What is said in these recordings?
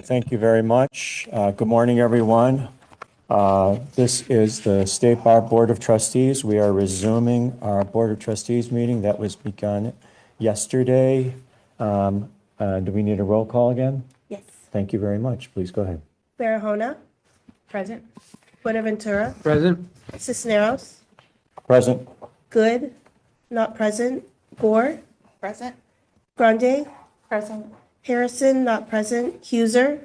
Thank you very much. Good morning, everyone. This is the State Bar Board of Trustees. We are resuming our Board of Trustees meeting that was begun yesterday. Do we need a roll call again? Yes. Thank you very much. Please go ahead. Barahona, Present. Buenaventura, Present. Cisneros, Present. Good, not present, Gore, Present. Grande, Present. Harrison, not present, Huser,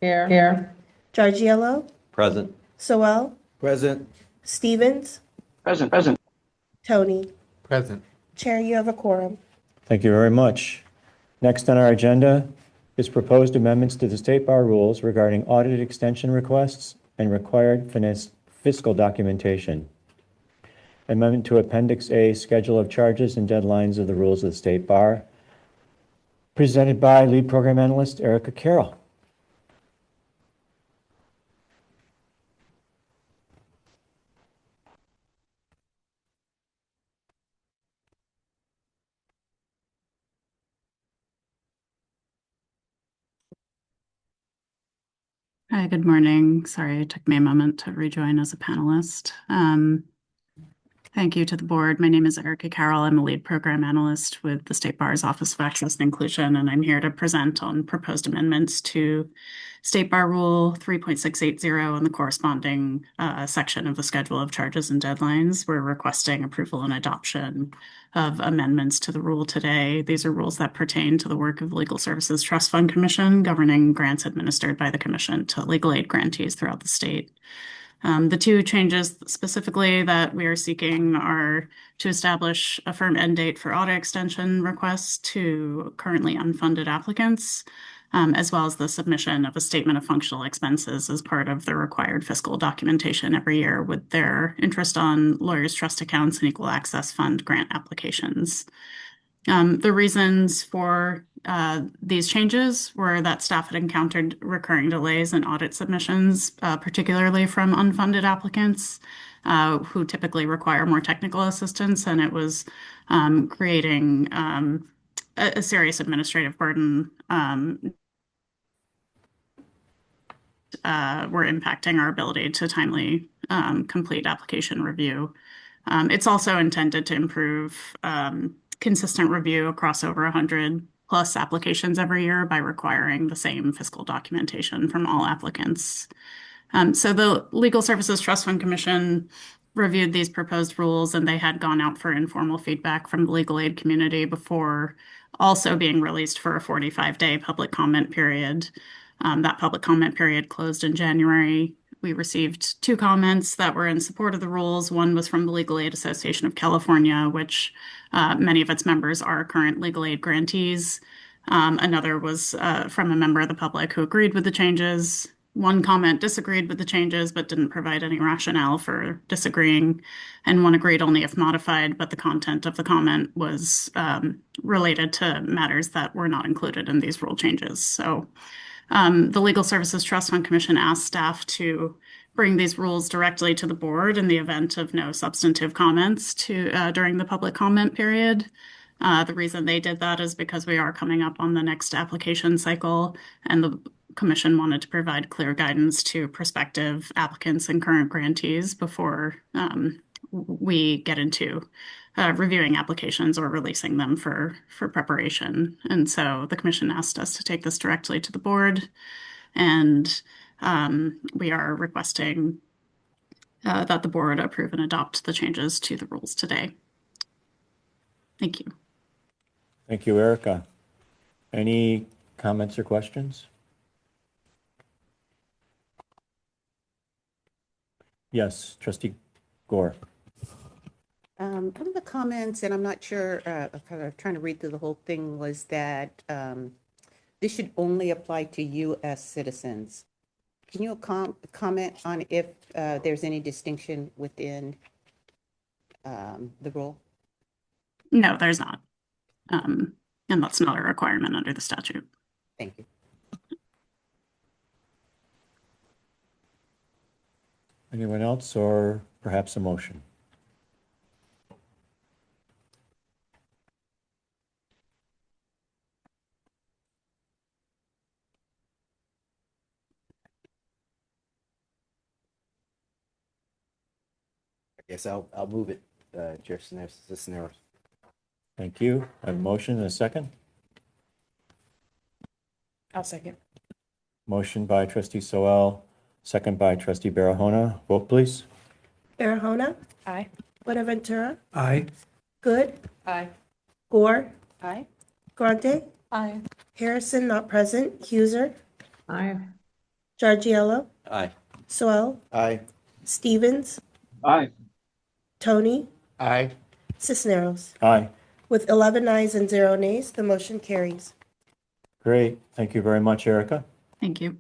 Here. Giargiello, Present. Sowell, Present. Stevens, Present. Tony. Present. Chair, you have a quorum. Thank you very much. Next on our agenda is proposed amendments to the State Bar rules regarding audit extension requests and required fiscal documentation. Amendment to Appendix A, Schedule of Charges and Deadlines of the Rules of the State Bar, presented by Lead Program Analyst Erica Carroll. Hi, good morning. Sorry, it took me a moment to rejoin as a panelist. Thank you to the board. My name is Erica Carroll. I'm a lead program analyst with the State Bar's Office of Access and Inclusion, and I'm here to present on proposed amendments to State Bar Rule 3.680 and the corresponding section of the Schedule of Charges and Deadlines. We're requesting approval and adoption of amendments to the rule today. These are rules that pertain to the work of the Legal Services Trust Fund Commission, governing grants administered by the Commission to legal aid grantees throughout the state. The two changes specifically that we are seeking are to establish a firm end date for audit extension requests to currently unfunded applicants, as well as the submission of a statement of functional expenses as part of the required fiscal documentation every year with their interest on lawyers' trust accounts and equal access fund grant applications. The reasons for these changes were that staff had encountered recurring delays in audit submissions, particularly from unfunded applicants who typically require more technical assistance, and it was creating a serious administrative burden. Were impacting our ability to timely complete application review. It's also intended to improve consistent review across over 100 plus applications every year by requiring the same fiscal documentation from all applicants. So the Legal Services Trust Fund Commission reviewed these proposed rules, and they had gone out for informal feedback from the legal aid community before also being released for a 45-day public comment period. That public comment period closed in January. We received 2 comments that were in support of the rules. One was from the Legal Aid Association of California, which many of its members are current legal aid grantees. Another was from a member of the public who agreed with the changes. One comment disagreed with the changes but didn't provide any rationale for disagreeing, and one agreed only if modified, but the content of the comment was related to matters that were not included in these rule changes. So the Legal Services Trust Fund Commission asked staff to bring these rules directly to the board in the event of no substantive comments during the public comment period. The reason they did that is because we are coming up on the next application cycle, and the Commission wanted to provide clear guidance to prospective applicants and current grantees before we get into reviewing applications or releasing them for preparation. And so the Commission asked us to take this directly to the board, and we are requesting that the board approve and adopt the changes to the rules today. Thank you. Thank you, Erica. Any comments or questions? Yes, Trustee Gore. One of the comments, and I'm not sure if I'm trying to read through the whole thing, was that this should only apply to U.S. citizens. Can you comment on if there's any distinction within the rule? No, there's not. And that's not a requirement under the statute. Thank you. Anyone else, or perhaps a motion? Yes, I'll move it, Chair Cisneros. Thank you. I have a motion and a second. I'll second. Motion by trustee Soel, second by trustee Barahona. Vote, please. Barahona, Aye. Bonaventura, Aye. Good, Aye. Gore, Aye. Grante, Aye. Harrison not present, Huser, Aye. Giorgiello, Aye. Swell, Aye. Stevens, Aye. Tony, Aye. Cisneros. Aye. With 11 ayes and 0 nays, the motion carries. Great. Thank you very much, Erica. Thank you.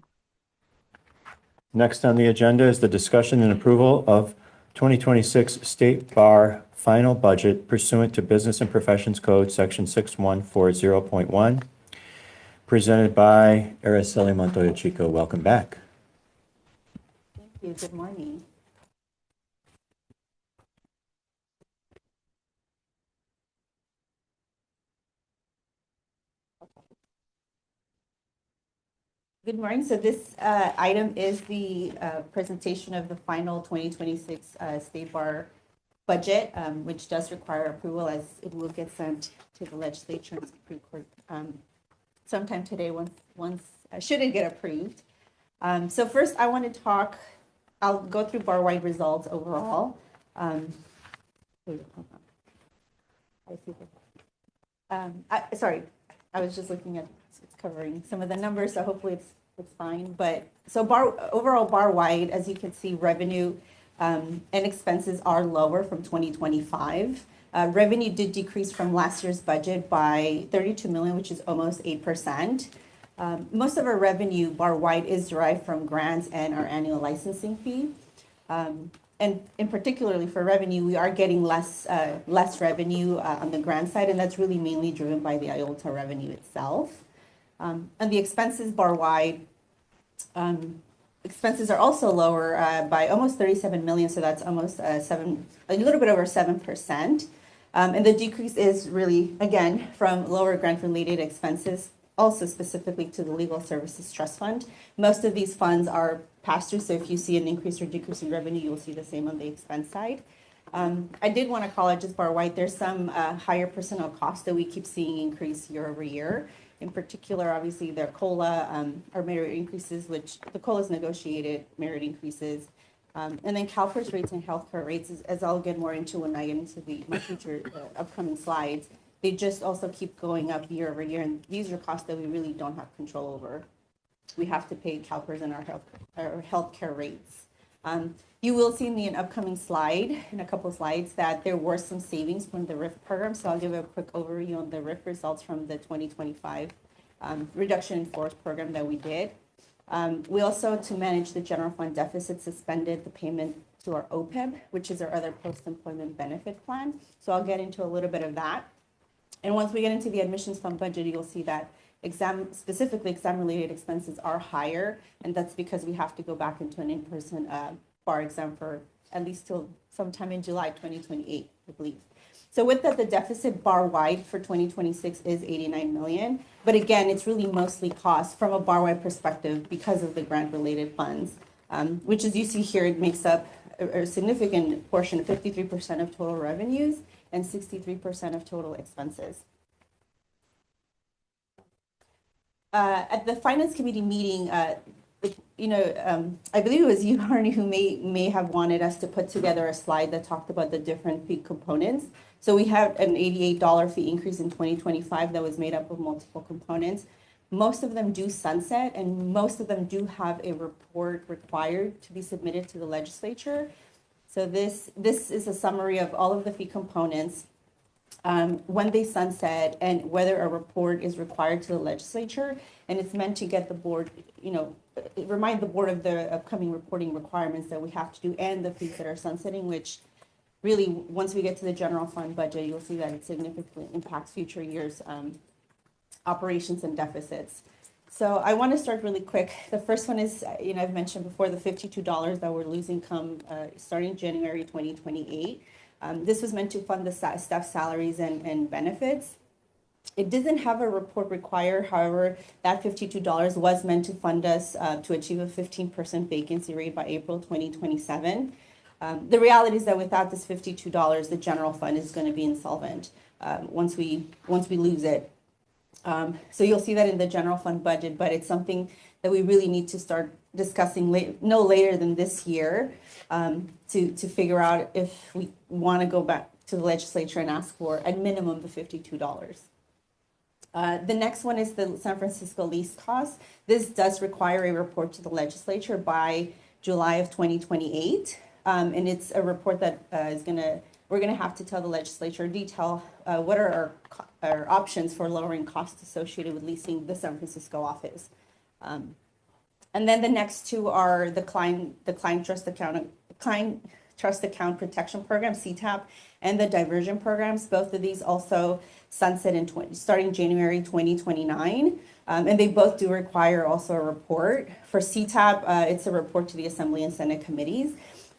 Next on the agenda is the discussion and approval of 2026 State Bar final budget pursuant to Business and Professions Code, Section 6140.1, presented by Araceli Montoya Chico. Welcome back. Thank you. Good morning. Good morning. So this item is the presentation of the final 2026 State Bar budget, which does require approval as it will get sent to the legislature and Supreme Court sometime today once should it get approved. So first I want to talk, I'll go through bar-wide results overall. Hold on. Sorry, I was just looking at, it's covering some of the numbers, so hopefully it's fine. But so overall bar-wide, as you can see, revenue and expenses are lower from 2025. Revenue did decrease from last year's budget by 32 million, which is almost 8%. Most of our revenue bar-wide is derived from grants and our annual licensing fee. And in particularly for revenue, we are getting less revenue on the grant side, and that's really mainly driven by the IOLTA revenue itself. And the expenses bar-wide, expenses are also lower by almost 37 million, so that's almost a little bit over 7%. And the decrease is really, again, from lower grant-related expenses, also specifically to the Legal Services Trust Fund. Most of these funds are pass-through, so if you see an increase or decrease in revenue, you'll see the same on the expense side. I did want to call it just bar-wide. There's some higher personnel costs that we keep seeing increase year over year. In particular, obviously, their COLA or merit increases, which the COLA is negotiated merit increases. And then CalPERS rates and healthcare rates, as I'll get more into when I get into my future upcoming slides, they just also keep going up year over year. And these are costs that we really don't have control over. We have to pay CalPERS and our healthcare rates. You will see in the upcoming slide, in a couple of slides, that there were some savings from the RIF program. So I'll give a quick overview on the RIF results from the 2025 reduction in force program that we did. We also, to manage the general fund deficit, suspended the payment to our OPEB, which is our other post-employment benefit plan. So I'll get into a little bit of that. And once we get into the admissions fund budget, you'll see that specifically exam-related expenses are higher, and that's because we have to go back into an in-person bar exam for at least till sometime in July 2028, I believe. So with that, the deficit bar-wide for 2026 is 89 million. But again, it's really mostly cost from a bar-wide perspective because of the grant-related funds, which as you see here, it makes up a significant portion, 53% of total revenues and 63% of total expenses. At the Finance Committee meeting, I believe it was you, Harney, who may have wanted us to put together a slide that talked about the different fee components. So we have an $88 fee increase in 2025 that was made up of multiple components. Most of them do sunset, and most of them do have a report required to be submitted to the legislature. So this is a summary of all of the fee components, when they sunset, and whether a report is required to the legislature. And it's meant to get the board, remind the board of the upcoming reporting requirements that we have to do and the fees that are sunsetting, which really, once we get to the general fund budget, you'll see that it significantly impacts future years' operations and deficits. So I want to start really quick. The first one is, I've mentioned before, the $52 that we're losing come starting January 2028. This was meant to fund the staff salaries and benefits. It doesn't have a report required. However, that $52 was meant to fund us to achieve a 15% vacancy rate by April 2027. The reality is that without this $52, the general fund is going to be insolvent once we lose it. So you'll see that in the general fund budget, but it's something that we really need to start discussing no later than this year to figure out if we want to go back to the legislature and ask for at minimum the $52. The next one is the San Francisco lease cost. This does require a report to the legislature by July of 2028. And it's a report that we're gonna have to tell the legislature detail what are our options for lowering costs associated with leasing the San Francisco office. And then the next two are the client trust account protection program, CTAP, and the diversion programs. Both of these also sunset starting January 2029. And they both do require also a report. For CTAP, it's a report to the Assembly and Senate committees.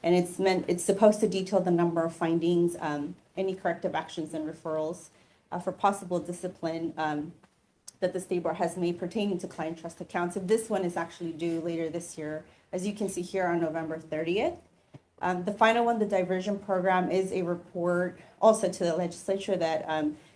And it's supposed to detail the number of findings, any corrective actions and referrals for possible discipline that the State Bar has made pertaining to client trust accounts. And this one is actually due later this year, as you can see here on November 30th. The final one, the diversion program, is a report also to the legislature that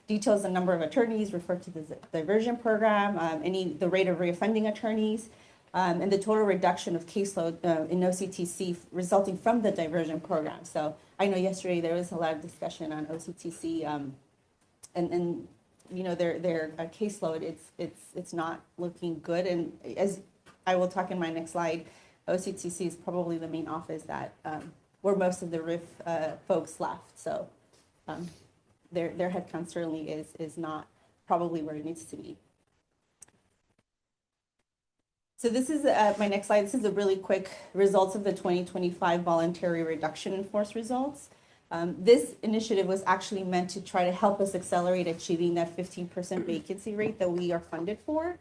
details the number of attorneys referred to the diversion program, the rate of reoffending attorneys, and the total reduction of caseload in OCTC resulting from the diversion program. So I know yesterday there was a lot of discussion on OCTC and you know their caseload. It's not looking good, and as I will talk in my next slide, OCTC is probably the main office that where most of the RIF folks left. So their headcount certainly is not probably where it needs to be. So this is my next slide. This is a really quick results of the 2025 voluntary reduction in force results. This initiative was actually meant to try to help us accelerate achieving that 15% vacancy rate that we are funded for.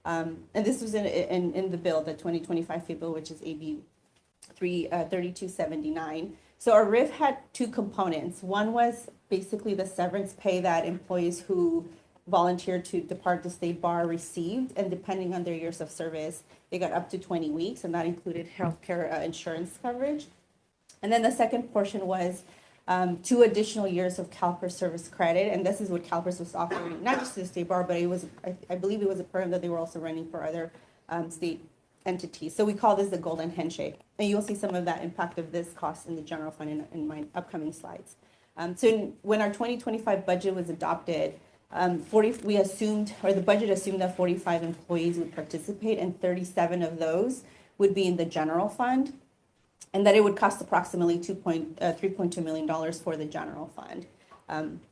And this was in the bill, the 2025 fee bill, which is AB 3279. So our RIF had two components. One was basically the severance pay that employees who volunteered to depart the State Bar received, and depending on their years of service, they got up to 20 weeks, and that included healthcare insurance coverage. And then the second portion was 2 additional years of CalPERS service credit, and this is what CalPERS was offering, not just to the State Bar, but it was, I believe it was a program that they were also running for other state entities. So we call this the golden handshake, and you'll see some of that impact of this cost in the general fund in my upcoming slides. So when our 2025 budget was adopted, we assumed, or the budget assumed that 45 employees would participate, and 37 of those would be in the general fund, and that it would cost approximately $3.2 million for the general fund.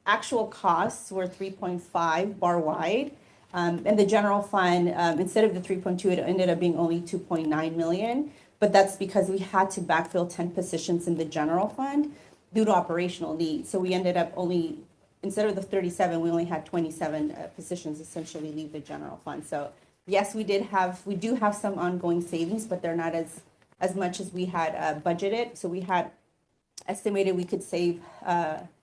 Actual costs were 3.5 bar wide, and the general fund, instead of the 3.2, it ended up being only 2.9 million, but that's because we had to backfill 10 positions in the general fund due to operational needs. So we ended up only, instead of the 37, we only had 27 positions essentially leave the general fund. So yes, we do have some ongoing savings, but they're not as much as we had budgeted. So we had estimated we could save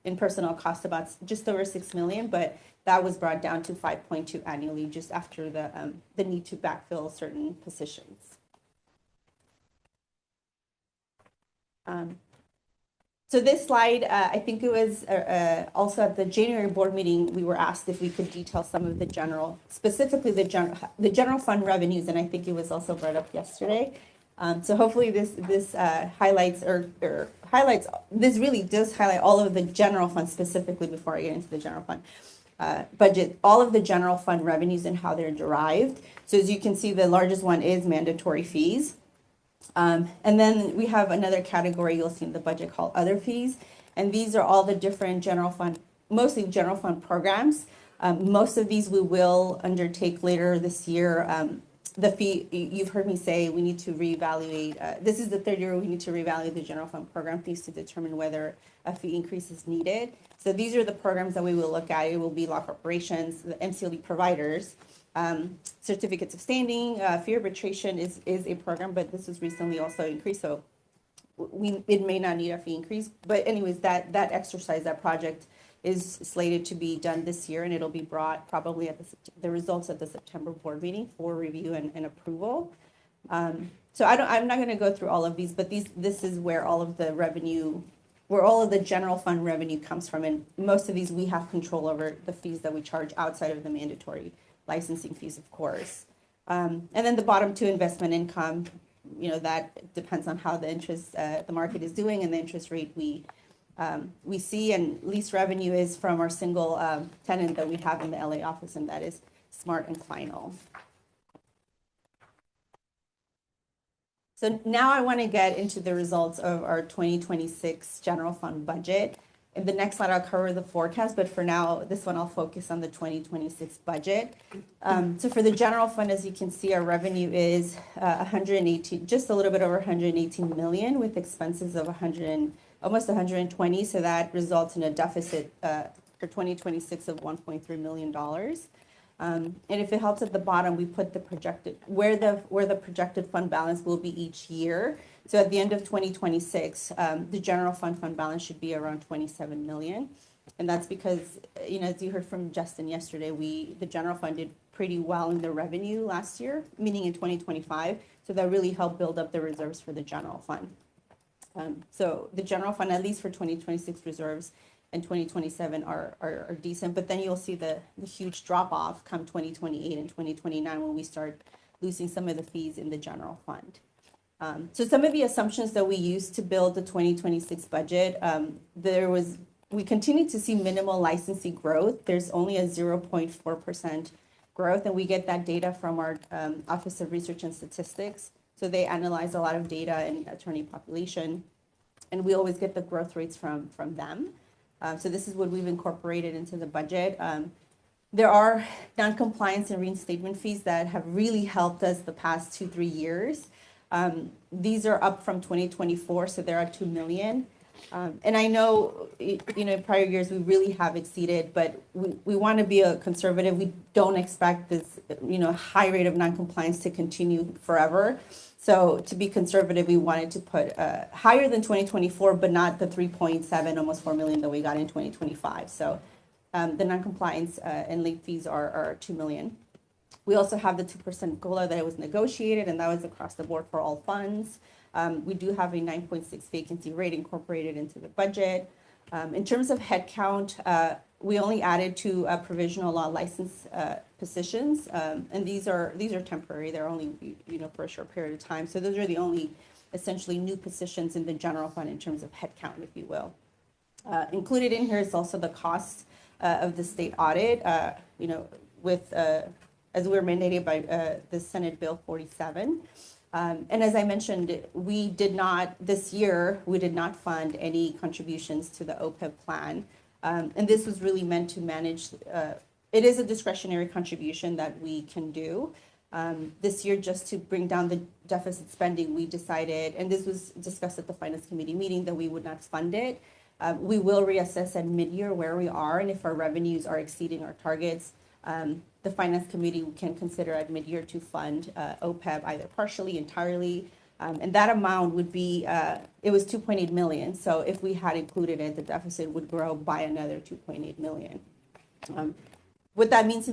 in personnel costs about just over 6 million, but that was brought down to 5.2 annually just after the need to backfill certain positions. So this slide, I think it was also at the January board meeting, we were asked if we could detail some of the general, specifically the general fund revenues, and I think it was also brought up yesterday. So hopefully this highlights this really does highlight all of the general fund specifically before I get into the general fund budget, all of the general fund revenues and how they're derived. So as you can see, the largest one is mandatory fees. And then we have another category you'll see in the budget called other fees. And these are all the different general fund, mostly general fund programs. Most of these we will undertake later this year. The fee, you've heard me say we need to reevaluate. This is the third year we need to reevaluate the general fund program fees to determine whether a fee increase is needed. So these are the programs that we will look at. It will be law corporations, the MCLE providers, certificates of standing, fee arbitration is a program, but this was recently also increased, so it may not need a fee increase. But anyways, that exercise, that project is slated to be done this year, and it'll be brought probably at the results at the September board meeting for review and approval. So I'm not going to go through all of these, but this is where all of the revenue, where all of the general fund revenue comes from. And most of these, we have control over the fees that we charge outside of the mandatory licensing fees, of course. And then the bottom two, investment income, that depends on how the interest, the market is doing and the interest rate we see. And lease revenue is from our single tenant that we have in the LA office, and that is Smart and Final. So now I want to get into the results of our 2026 general fund budget. In the next slide, I'll cover the forecast, but for now, this one I'll focus on the 2026 budget. So for the general fund, as you can see, our revenue is 118, just a little bit over 118 million, with expenses of almost 120. So that results in a deficit for 2026 of $1.3 million. And if it helps at the bottom, we put the projected, where the projected fund balance will be each year. So at the end of 2026, the general fund balance should be around 27 million. And that's because, as you heard from Justin yesterday, the general fund did pretty well in the revenue last year, meaning in 2025. So that really helped build up the reserves for the general fund. So the general fund, at least for 2026 reserves, and 2027 are decent, but then you'll see the huge drop off come 2028 and 2029 when we start losing some of the fees in the general fund. So some of the assumptions that we used to build the 2026 budget, we continue to see minimal licensing growth. There's only a 0.4% growth, and we get that data from our Office of Research and Statistics. So they analyze a lot of data and attorney population, and we always get the growth rates from them. So this is what we've incorporated into the budget. There are non-compliance and reinstatement fees that have really helped us the past 2-3 years. These are up from 2024, so they're at 2 million. And I know, in prior years we really have exceeded, but we want to be a conservative. We don't expect this, high rate of non-compliance to continue forever. So to be conservative, we wanted to put higher than 2024, but not the 3.7, almost 4 million that we got in 2025. So the non-compliance and late fees are 2 million. We also have the 2% COLA that was negotiated, and that was across the board for all funds. We do have a 9.6 vacancy rate incorporated into the budget. In terms of headcount, we only added 2 provisional law license positions, and these are temporary. They're only for a short period of time. So those are the only essentially new positions in the general fund in terms of headcount, if you will. Included in here is also the cost of the state audit. With as we were mandated by the Senate Bill 47. And as I mentioned, this year, we did not fund any contributions to the OPEB plan. And this was really meant to manage, it is a discretionary contribution that we can do. This year, just to bring down the deficit spending, we decided, and this was discussed at the Finance Committee meeting, that we would not fund it. We will reassess at mid-year where we are, and if our revenues are exceeding our targets, the Finance Committee can consider at mid-year to fund OPEB either partially, entirely, and that amount would be, it was 2.8 million. So if we had included it, the deficit would grow by another 2.8 million. What that means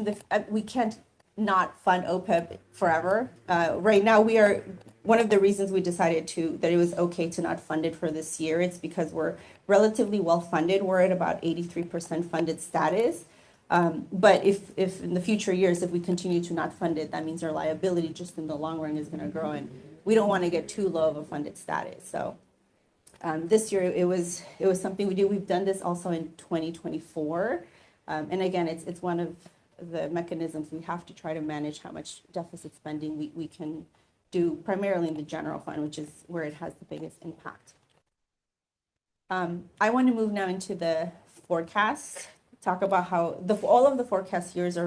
we can't not fund OPEB forever. Right now, one of the reasons we decided that it was okay to not fund it for this year, it's because we're relatively well funded. We're at about 83% funded status. But if in the future years, if we continue to not fund it, that means our liability just in the long run is going to grow, and we don't want to get too low of a funded status. So this year it was something we do. We've done this also in 2024, and again, it's one of the mechanisms we have to try to manage how much deficit spending we can do, primarily in the general fund, which is where it has the biggest impact. I want to move now into the forecast. Talk about how all of the forecast years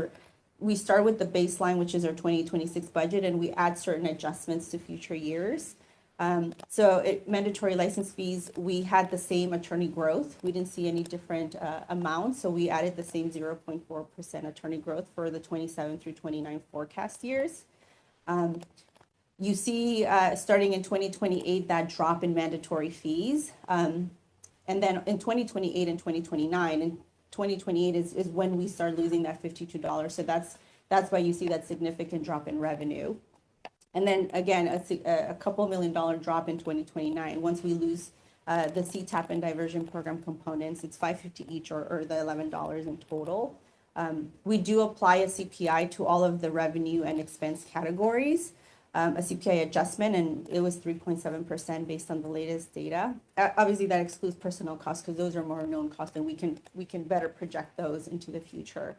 we start with the baseline, which is our 2026 budget, and we add certain adjustments to future years. Mandatory license fees, we had the same attorney growth. We didn't see any different amounts, so we added the same 0.4% attorney growth for the 27 through 29 forecast years. You see, starting in 2028, that drop in mandatory fees. And then in 2028 and 2029, and 2028 is when we start losing that $52. So that's why you see that significant drop in revenue. And then again, a couple $1 million drop in 2029. Once we lose the CTAP and diversion program components, it's $550 each or the $11 in total. We do apply a CPI to all of the revenue and expense categories, a CPI adjustment, and it was 3.7% based on the latest data. Obviously, that excludes personnel costs because those are more known costs, and we can better project those into the future.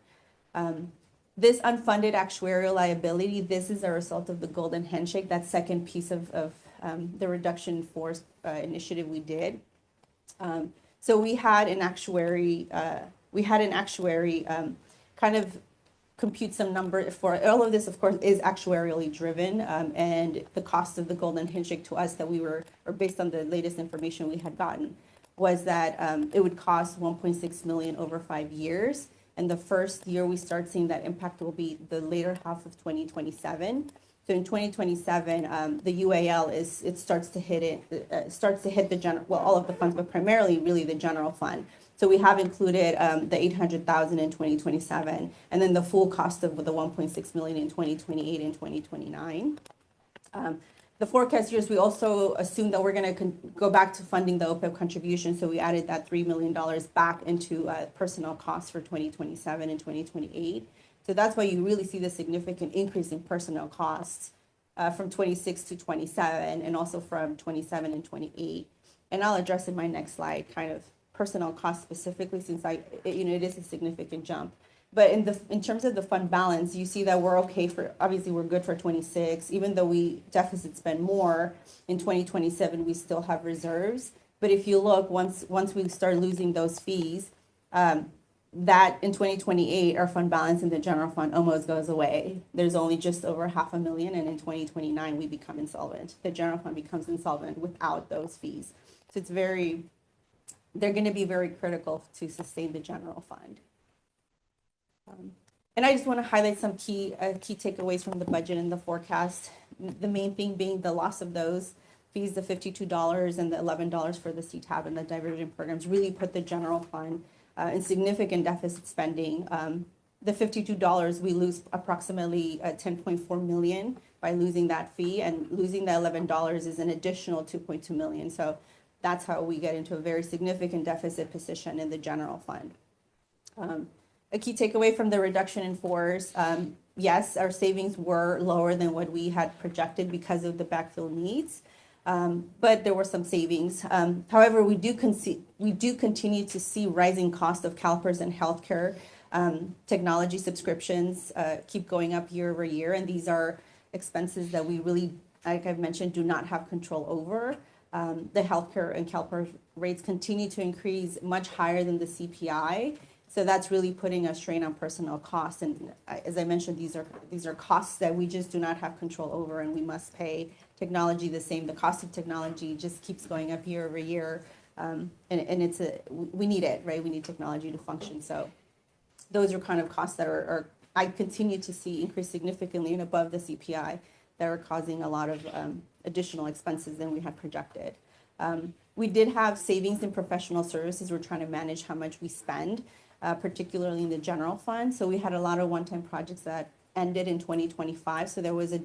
This unfunded actuarial liability, this is a result of the golden handshake, that second piece of the reduction in force initiative we did. So we had an actuary kind of compute some number for all of this, of course, is actuarially driven, and the cost of the golden handshake to us that or based on the latest information we had gotten, was that it would cost $1.6 million over 5 years. And the first year we start seeing that impact will be the later half of 2027. So in 2027, the UAL starts to hit the general, well, all of the funds, but primarily really the general fund. So we have included the $800,000 in 2027, and then the full cost of the $1.6 million in 2028 and 2029. The forecast years, we also assume that we're going to go back to funding the OPEB contribution. So we added that $3 million back into personnel costs for 2027 and 2028. So that's why you really see the significant increase in personnel costs from 26 to 27, and also from 27 and 28. And I'll address in my next slide kind of personnel costs specifically, since it is a significant jump. But in terms of the fund balance, you see that we're okay obviously we're good for 26, even though we deficit spend more in 2027, we still have reserves. But if you look, once we start losing those fees, that in 2028, our fund balance in the general fund almost goes away. There's only just over $500,000, and in 2029, we become insolvent. The general fund becomes insolvent without those fees. So they're going to be very critical to sustain the general fund. And I just want to highlight some key takeaways from the budget and the forecast. The main thing being the loss of those fees, the $52 and the $11 for the CTAB and the diversion programs, really put the general fund in significant deficit spending. The $52, we lose approximately $10.4 million by losing that fee, and losing the $11 is an additional $2.2 million. So that's how we get into a very significant deficit position in the general fund. A key takeaway from the reduction in force, yes, our savings were lower than what we had projected because of the backfill needs, but there were some savings. However, we do continue to see rising costs of CalPERS and healthcare technology subscriptions keep going up year over year, and these are expenses that we really, like I've mentioned, do not have control over. The healthcare and CalPERS rates continue to increase much higher than the CPI. So that's really putting a strain on personnel costs. And as I mentioned, these are costs that we just do not have control over, and we must pay. Technology the same. The cost of technology just keeps going up year over year. And we need it, right? We need technology to function. So those are kind of costs that I continue to see increase significantly and above the CPI, that are causing a lot of additional expenses than we had projected. We did have savings in professional services. We're trying to manage how much we spend, particularly in the general fund. So we had a lot of one-time projects that ended in 2025. So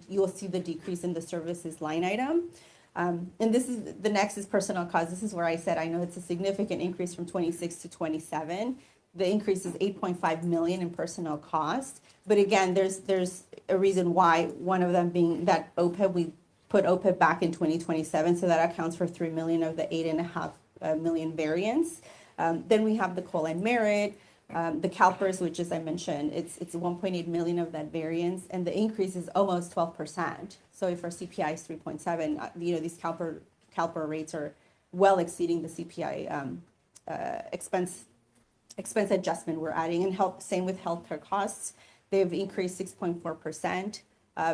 you'll see the decrease in the services line item. And the next is personnel costs. This is where I said I know it's a significant increase from 26 to 27. The increase is $8.5 million in personnel costs. But again, there's a reason why, one of them being that OPEB, we put OPEB back in 2027, so that accounts for $3 million of the $8.5 million variance. Then we have the COLA and merit, the CalPERS, which, as I mentioned, it's $1.8 million of that variance, and the increase is almost 12%. So if our CPI is 3.7, these CalPER rates are well exceeding the CPI expense adjustment we're adding. And same with healthcare costs. They've increased 6.4%.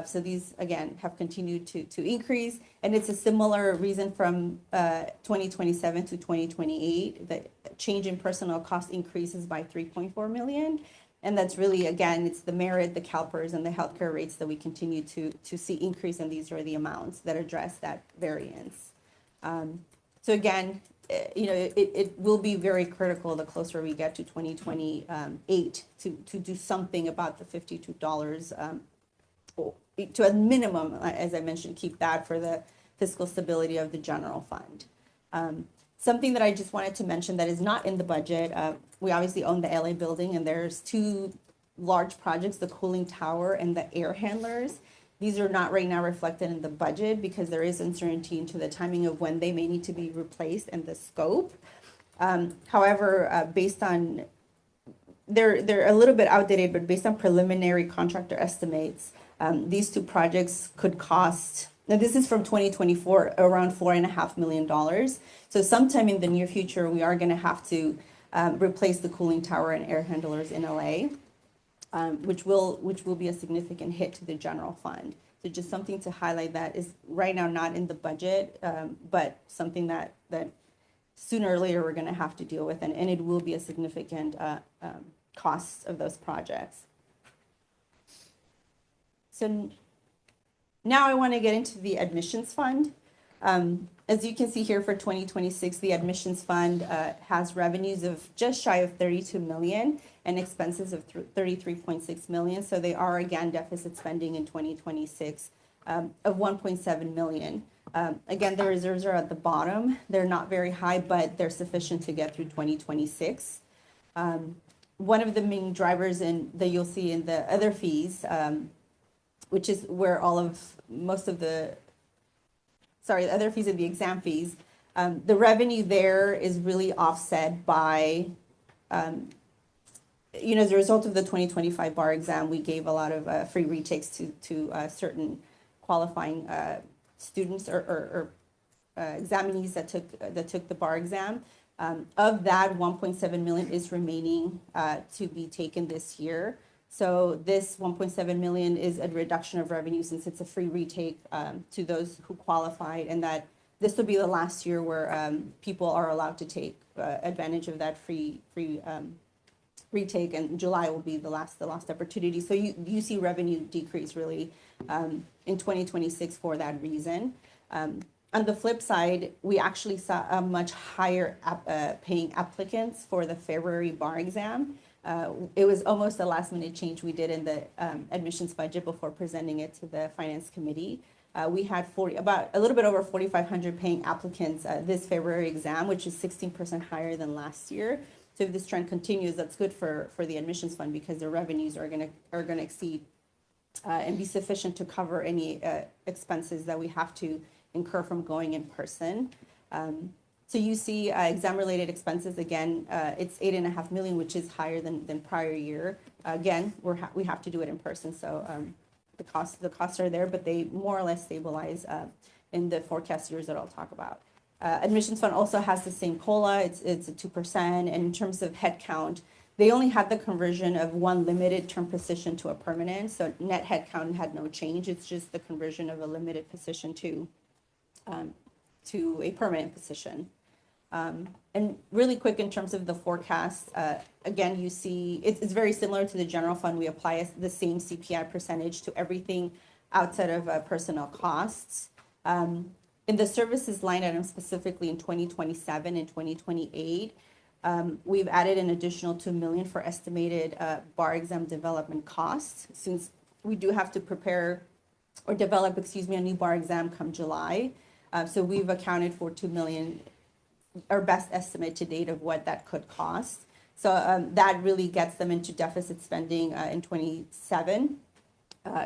So these, again, have continued to increase. And it's a similar reason from 2027 to 2028. The change in personnel cost increases by $3.4 million. And that's really, again, it's the merit, the CalPERS, and the healthcare rates that we continue to see increase. And these are the amounts that address that variance. So again, it will be very critical the closer we get to 2028 to do something about the $52 to a minimum, as I mentioned, keep that for the fiscal stability of the general fund. Something that I just wanted to mention that is not in the budget, we obviously own the LA building, and there's two large projects, the cooling tower and the air handlers. These are not right now reflected in the budget because there is uncertainty into the timing of when they may need to be replaced and the scope. However, based on, they're a little bit outdated, but based on preliminary contractor estimates, these two projects could cost, now this is from 2024, around $4.5 million. So sometime in the near future, we are going to have to replace the cooling tower and air handlers in LA, which will be a significant hit to the general fund. So just something to highlight that is right now not in the budget, but something that sooner or later we're going to have to deal with, and it will be a significant cost of those projects. So now I want to get into the admissions fund. As you can see here for 2026, the admissions fund has revenues of just shy of 32 million and expenses of 33.6 million. So they are again deficit spending in 2026 of 1.7 million. Again, the reserves are at the bottom. They're not very high, but they're sufficient to get through 2026. One of the main drivers that you'll see in the other fees, which is where the other fees and the exam fees, the revenue there is really offset by, as a result of the 2025 bar exam, we gave a lot of free retakes to certain qualifying students or examinees that took the bar exam. Of that, 1.7 million is remaining to be taken this year. So this 1.7 million is a reduction of revenue since it's a free retake to those who qualified, and that this will be the last year where people are allowed to take advantage of that free retake, and July will be the last opportunity. So you see revenue decrease really in 2026 for that reason. On the flip side, we actually saw a much higher paying applicants for the February bar exam. It was almost a last minute change we did in the admissions budget before presenting it to the finance committee. We had about a little bit over 4,500 paying applicants this February exam, which is 16% higher than last year. So if this trend continues, that's good for the admissions fund because the revenues are gonna exceed and be sufficient to cover any expenses that we have to incur from going in person. So you see exam-related expenses, again, it's 8.5 million, which is higher than prior year. Again, we have to do it in person, so the costs are there, but they more or less stabilize in the forecast years that I'll talk about. Admissions fund also has the same COLA, it's a 2%, and in terms of headcount, they only had the conversion of one limited term position to a permanent, so net headcount had no change, it's just the conversion of a limited position to a permanent position. And really quick in terms of the forecast, again, you see it's very similar to the general fund. We apply the same CPI percentage to everything outside of personnel costs. In the services line item, specifically in 2027 and 2028, we've added an additional 2 million for estimated bar exam development costs, since we do have to prepare or develop, a new bar exam come July. So we've accounted for 2 million, our best estimate to date of what that could cost. So that really gets them into deficit spending in 27.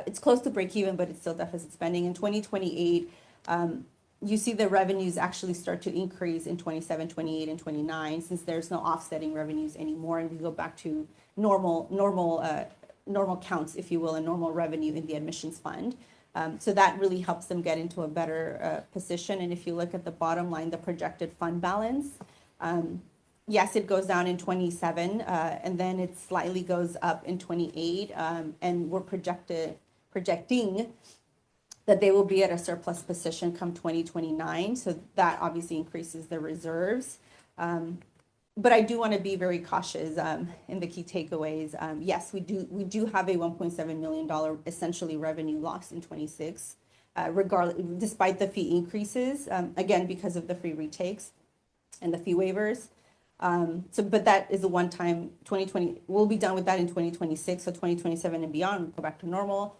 It's close to break even, but it's still deficit spending. In 2028, you see the revenues actually start to increase in 27, 28, and 29, since there's no offsetting revenues anymore, and we go back to normal counts, if you will, and normal revenue in the admissions fund. So that really helps them get into a better position. And if you look at the bottom line, the projected fund balance, yes, it goes down in 27, and then it slightly goes up in 28, and we're projecting that they will be at a surplus position come 2029. So that obviously increases the reserves. But I do want to be very cautious in the key takeaways. Yes, we do have a $1.7 million essentially revenue loss in 26, despite the fee increases, again, because of the free retakes and the fee waivers. But that is a one-time. 2020, we'll be done with that in 2026. So 2027 and beyond, we'll go back to normal.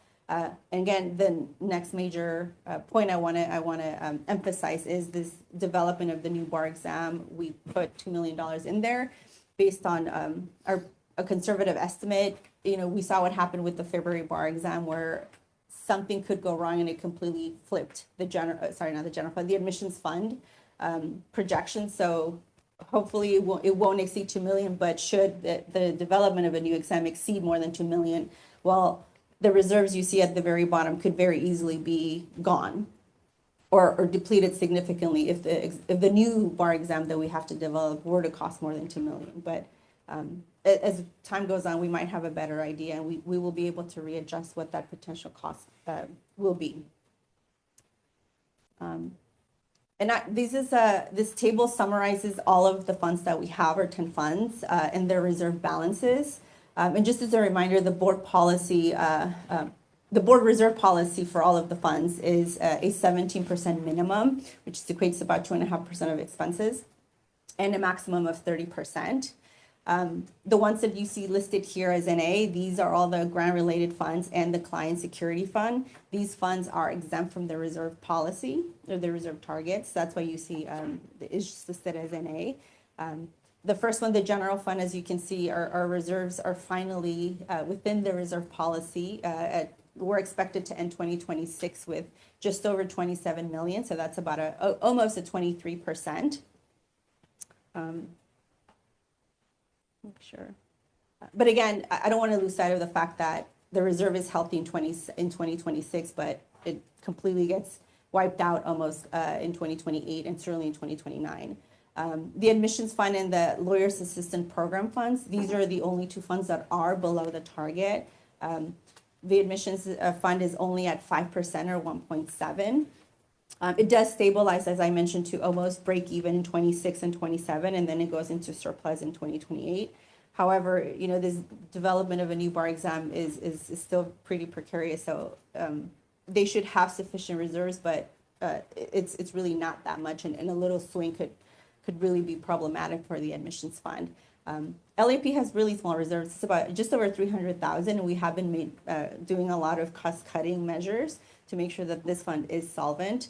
Again, the next major point I want to emphasize is this development of the new bar exam. We put $2 million in there based on a conservative estimate. You know, we saw what happened with the February bar exam where something could go wrong and it completely flipped the the admissions fund projection. So hopefully it won't exceed 2 million, but should the development of a new exam exceed more than 2 million, well, the reserves you see at the very bottom could very easily be gone or depleted significantly if the new bar exam that we have to develop were to cost more than 2 million. But as time goes on, we might have a better idea, and we will be able to readjust what that potential cost will be. This table summarizes all of the funds that we have, our 10 funds, and their reserve balances. And just as a reminder, the board policy, the board reserve policy for all of the funds is a 17% minimum, which equates to about 2.5% of expenses, and a maximum of 30%. The ones that you see listed here as NA, these are all the grant-related funds and the client security fund. These funds are exempt from the reserve policy or the reserve targets. That's why you see it's just listed as NA. The first one, the general fund, as you can see, our reserves are finally within the reserve policy. We're expected to end 2026 with just over 27 million. So that's about almost a 23%. Sure. But again, I don't want to lose sight of the fact that the reserve is healthy in 2026, but it completely gets wiped out almost in 2028 and certainly in 2029. The admissions fund and the lawyer's assistant program funds, these are the only two funds that are below the target. The admissions fund is only at 5% or 1.7. It does stabilize, as I mentioned, to almost break even in 26 and 27, and then it goes into surplus in 2028. However, you know, this development of a new bar exam is still pretty precarious, so they should have sufficient reserves, but it's really not that much, and a little swing could really be problematic for the admissions fund. LAP has really small reserves. It's about just over 300,000, and we have been doing a lot of cost-cutting measures to make sure that this fund is solvent.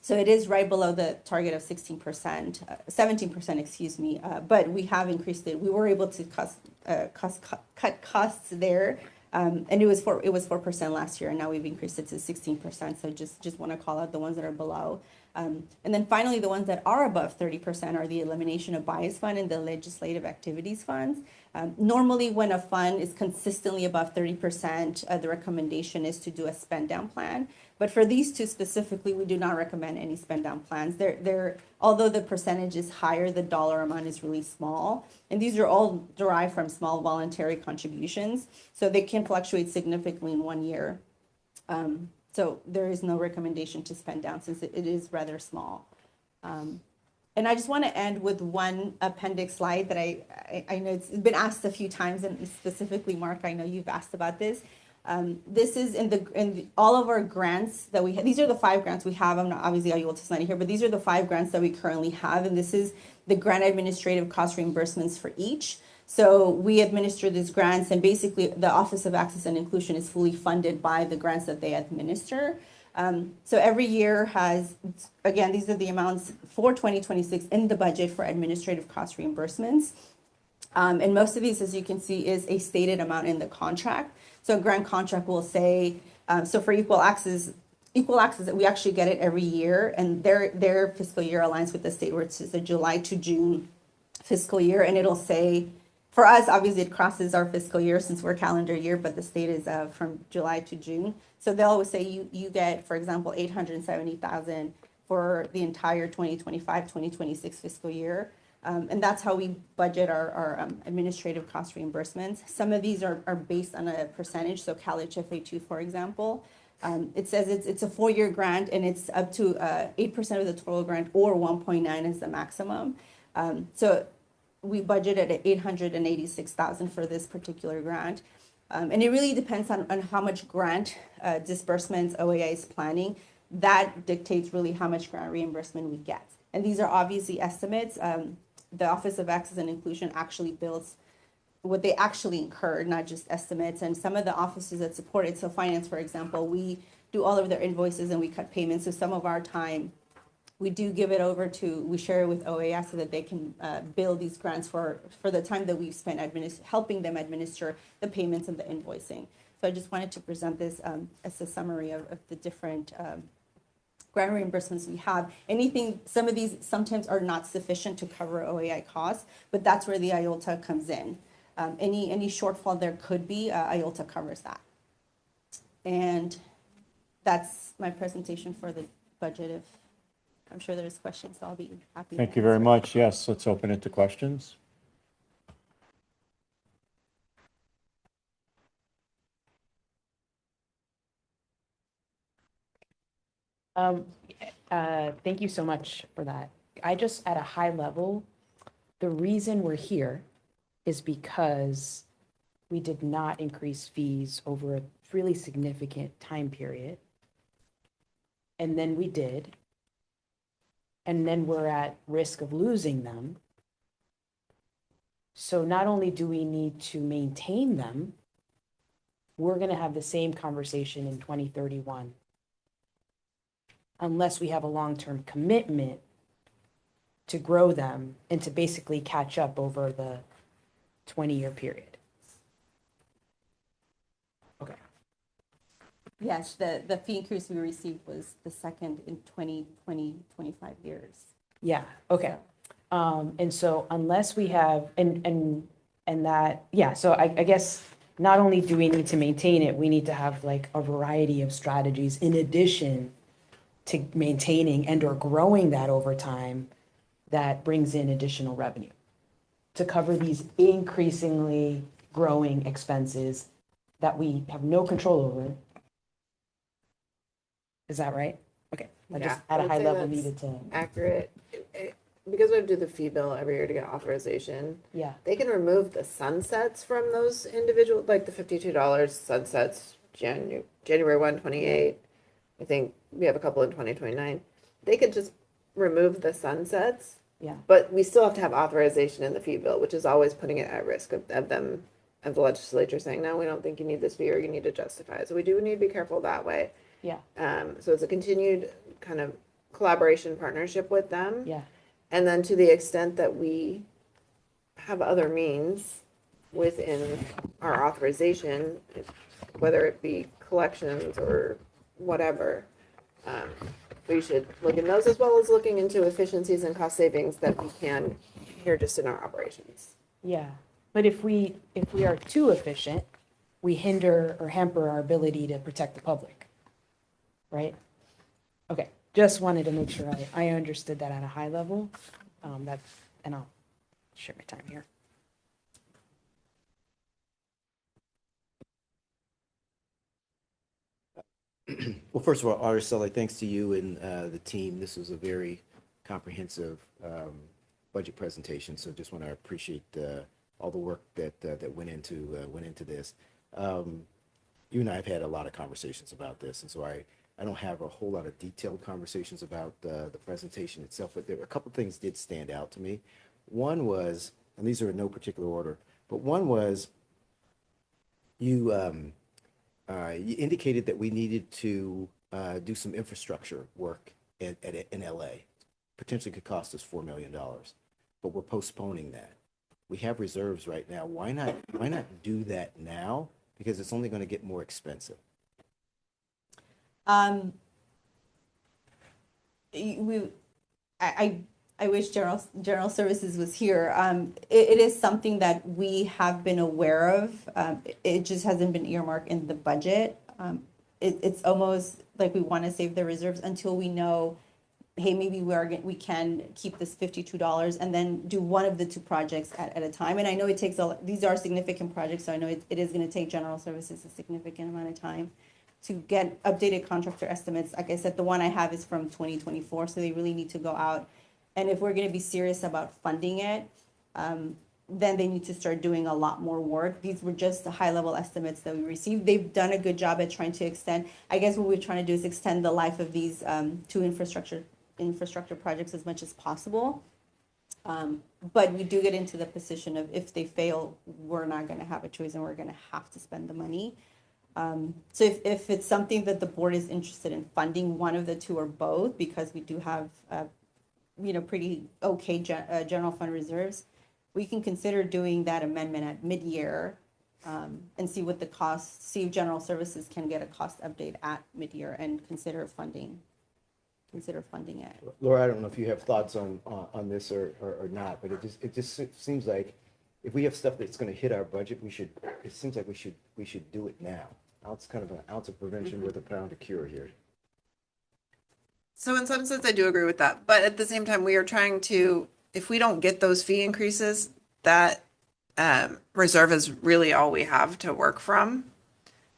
So it is right below the target of 17%, excuse me, but we have increased it. We were able to cut costs there, and it was 4% last year, and now we've increased it to 16%. So just want to call out the ones that are below. And then finally, the ones that are above 30% are the elimination of bias fund and the legislative activities funds. Normally, when a fund is consistently above 30%, the recommendation is to do a spend down plan. But for these two specifically, we do not recommend any spend down plans. Although the percentage is higher, the dollar amount is really small. And these are all derived from small voluntary contributions. So they can fluctuate significantly in 1 year. So there is no recommendation to spend down since it is rather small. And I just want to end with one appendix slide that I know it's been asked a few times, and specifically, Mark, I know you've asked about this. This is in all of our grants that we have. These are the 5 grants we have. I'm not obviously able to sign it here, but these are the 5 grants that we currently have, and this is the grant administrative cost reimbursements for each. So we administer these grants, and basically the Office of Access and Inclusion is fully funded by the grants that they administer. So every year has, again, these are the amounts for 2026 in the budget for administrative cost reimbursements. And most of these, as you can see, is a stated amount in the contract. So a grant contract will say, so for equal access, we actually get it every year, and their fiscal year aligns with the state, where it's a July to June fiscal year, and it'll say, for us, obviously it crosses our fiscal year since we're calendar year, but the state is from July to June. So they'll always say you get, for example, 870,000 for the entire 2025-2026 fiscal year. And that's how we budget our administrative cost reimbursements. Some of these are based on a percentage. So CalHFA2, for example, it says it's a 4-year grant, and it's up to 8% of the total grant, or 1.9 is the maximum. So we budgeted at 886,000 for this particular grant. And it really depends on how much grant disbursements OAI is planning. That dictates really how much grant reimbursement we get. And these are obviously estimates. The Office of Access and Inclusion actually builds what they actually incurred, not just estimates. And some of the offices that support it, so finance, for example, we do all of their invoices and we cut payments. So some of our time, we do give it over to, we share it with OAS so that they can bill these grants for the time that we've spent helping them administer the payments and the invoicing. So I just wanted to present this as a summary of the different grant reimbursements we have. Some of these sometimes are not sufficient to cover OAI costs, but that's where the IOLTA comes in. Any shortfall there could be, IOLTA covers that. And that's my presentation for the budget. If I'm sure there's questions, so I'll be happy. Thank you very much. Yes, let's open it to questions. Thank you so much for that. I just, at a high level, the reason we're here is because we did not increase fees over a really significant time period. And then we did. And then we're at risk of losing them. So not only do we need to maintain them, we're going to have the same conversation in 2031. Unless we have a long-term commitment to grow them and to basically catch up over the 20-year period. Okay. Yes, the fee increase we received was the second in 25 years. Yeah, okay. And so unless we have, and that, yeah, so I guess not only do we need to maintain it, we need to have like a variety of strategies in addition to maintaining and or growing that over time that brings in additional revenue to cover these increasingly growing expenses that we have no control over. Is that right? Okay. I just at a high level needed to. Accurate. Because we have to do the fee bill every year to get authorization. Yeah. They can remove the sunsets from those individual, like the $52 sunsets January 1, 28. I think we have a couple in 2029. They could just remove the sunsets. Yeah. But we still have to have authorization in the fee bill, which is always putting it at risk of them, of the legislature saying, no, we don't think you need this fee or you need to justify it. So we do need to be careful that way. Yeah. So it's a continued kind of collaboration partnership with them. Yeah. And then to the extent that we have other means within our authorization, whether it be collections or whatever, we should look in those as well as looking into efficiencies and cost savings that we can here just in our operations. Yeah. But if we are too efficient, we hinder or hamper our ability to protect the public. Right? Okay. Just wanted to make sure I understood that at a high level. And I'll share my time here. Well, first of all, Araceli, thanks to you and the team. This was a very comprehensive budget presentation. So just want to appreciate all the work that went into this. You and I have had a lot of conversations about this, and so I don't have a whole lot of detailed conversations about the presentation itself, but there were a couple of things did stand out to me. One was, and these are in no particular order, but one was you indicated that we needed to do some infrastructure work in LA. Potentially could cost us $4 million, but we're postponing that. We have reserves right now. Why not do that now? Because it's only going to get more expensive. I wish General Services was here. It is something that we have been aware of. It just hasn't been earmarked in the budget. It's almost like we want to save the reserves until we know, hey, maybe we can keep this $52 and then do one of the two projects at a time. And I know it takes these are significant projects, so I know it is going to take General Services a significant amount of time to get updated contractor estimates. Like I said, the one I have is from 2024, so they really need to go out. And if we're going to be serious about funding it, then they need to start doing a lot more work. These were just the high-level estimates that we received. They've done a good job at trying to extend. I guess what we're trying to do is extend the life of these two infrastructure projects as much as possible. But we do get into the position of if they fail, we're not going to have a choice and we're going to have to spend the money. So if it's something that the board is interested in funding one of the two or both, because we do have, pretty okay general fund reserves, we can consider doing that amendment at mid-year and see what the cost, see if general services can get a cost update at mid-year and consider funding it. Laura, I don't know if you have thoughts on this or not, but it just seems like if we have stuff that's going to hit our budget, it seems like we should do it now. It's kind of an ounce of prevention with a pound of cure here. So in some sense, I do agree with that. But at the same time, we are trying to, if we don't get those fee increases, that reserve is really all we have to work from.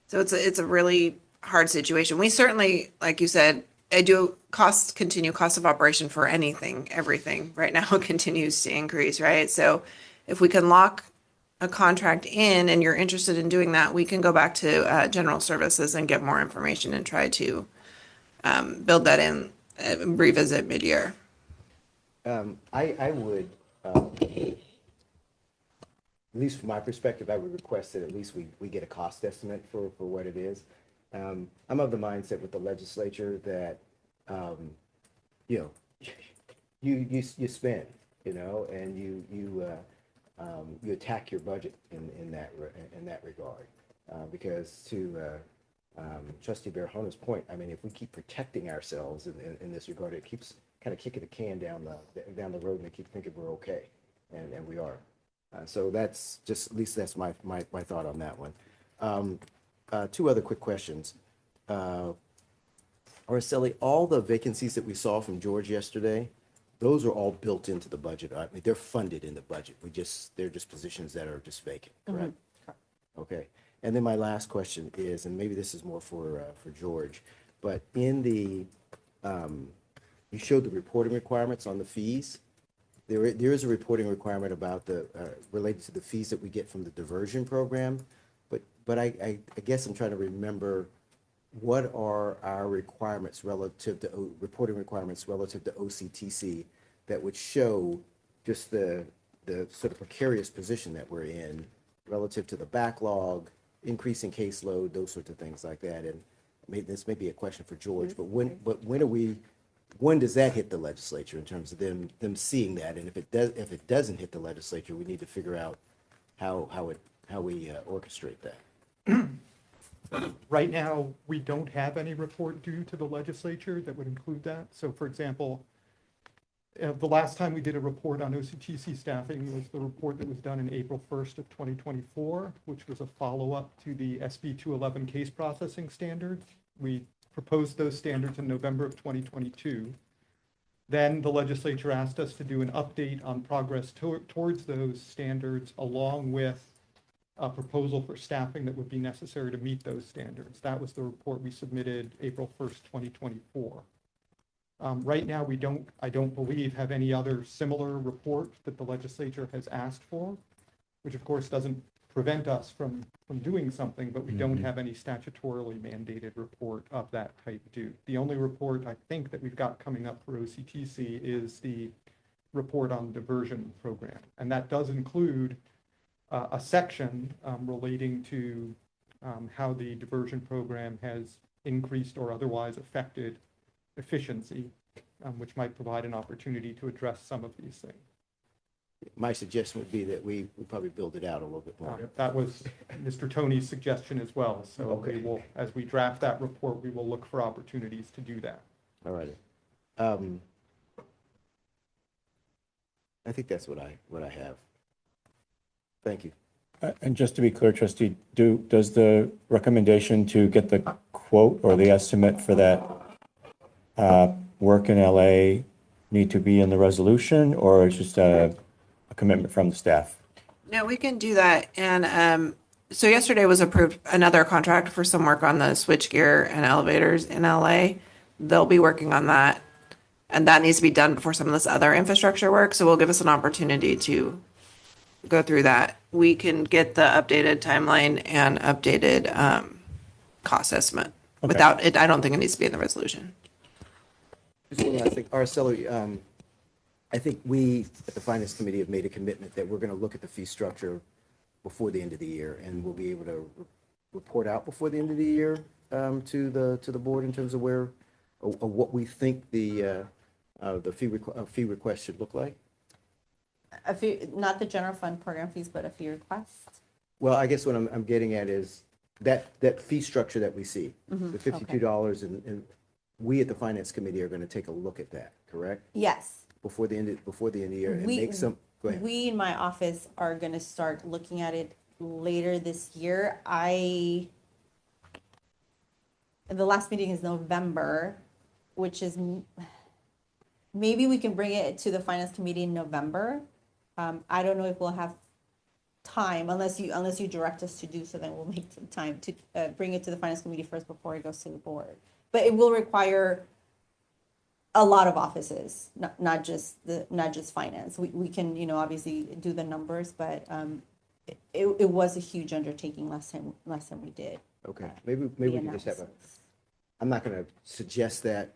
So it's a really hard situation. We certainly, like you said, cost of operation for everything right now continues to increase, right? So if we can lock a contract in and you're interested in doing that, we can go back to general services and get more information and try to build that in, revisit mid-year. I would, at least from my perspective, I would request that at least we get a cost estimate for what it is. I'm of the mindset with the legislature that, you spend, and you attack your budget in that regard. Because to Trustee Barrahona's point, I mean, if we keep protecting ourselves in this regard, it keeps kind of kicking the can down the road, and they keep thinking we're okay, and we are. So that's just, at least that's my thought on that one. Two other quick questions. Araceli, all the vacancies that we saw from George yesterday, those are all built into the budget. I mean, they're funded in the budget. They're just positions that are just vacant, correct? Okay. And then my last question is, and maybe this is more for George, but in the, you showed the reporting requirements on the fees. There is a reporting requirement about related to the fees that we get from the diversion program, but I guess I'm trying to remember, what are our requirements relative to reporting requirements relative to OCTC that would show just the sort of precarious position that we're in relative to the backlog, increasing caseload, those sorts of things like that. And this may be a question for George, but when does that hit the legislature in terms of them seeing that? And if it doesn't hit the legislature, we need to figure out how we orchestrate that. Right now, we don't have any report due to the legislature that would include that. So for example, the last time we did a report on OCTC staffing was the report that was done in April 1st of 2024, which was a follow-up to the SB 211 case processing standards. We proposed those standards in November of 2022. Then the legislature asked us to do an update on progress towards those standards, along with a proposal for staffing that would be necessary to meet those standards. That was the report we submitted April 1st, 2024. Right now, I don't believe, have any other similar report that the legislature has asked for, which of course doesn't prevent us from doing something, but we don't have any statutorily mandated report of that type due. The only report I think that we've got coming up for OCTC is the report on the diversion program. And that does include a section relating to how the diversion program has increased or otherwise affected efficiency, which might provide an opportunity to address some of these things. My suggestion would be that we probably build it out a little bit more. That was Mr. Tony's suggestion as well. So Okay. we will, as we draft that report, we will look for opportunities to do that. All right. I think that's what I have. Thank you. And just to be clear, trustee, does the recommendation to get the quote or the estimate for that work in LA need to be in the resolution, or it's just a commitment from the staff? No, we can do that. And so yesterday was approved another contract for some work on the switchgear and elevators in LA. They'll be working on that. And that needs to be done before some of this other infrastructure work. So we'll give us an opportunity to go through that. We can get the updated timeline and updated cost estimate. Okay. Without it, I don't think it needs to be in the resolution. Just one last thing, Araceli, I think we, at the Finance Committee, have made a commitment that we're going to look at the fee structure before the end of the year, and we'll be able to report out before the end of the year to the board in terms of where, or what we think the fee request should look like. A few, not the general fund program fees, but a fee request. Well, I guess what I'm getting at is that fee structure that we see, the $52, and we at the Finance Committee are going to take a look at that, correct? Yes. Before the end of the year, and We- make some, go ahead. We in my office are gonna start looking at it later this year. The last meeting is November, which is, maybe we can bring it to the Finance Committee in November. I don't know if we'll have time, unless you direct us to do so, then we'll make some time to bring it to the Finance Committee first before it goes to the board. But it will require a lot of offices, not just finance. We can, obviously do the numbers, but it was a huge undertaking last time we did. Okay, maybe we can just have analysis. I'm not going to suggest that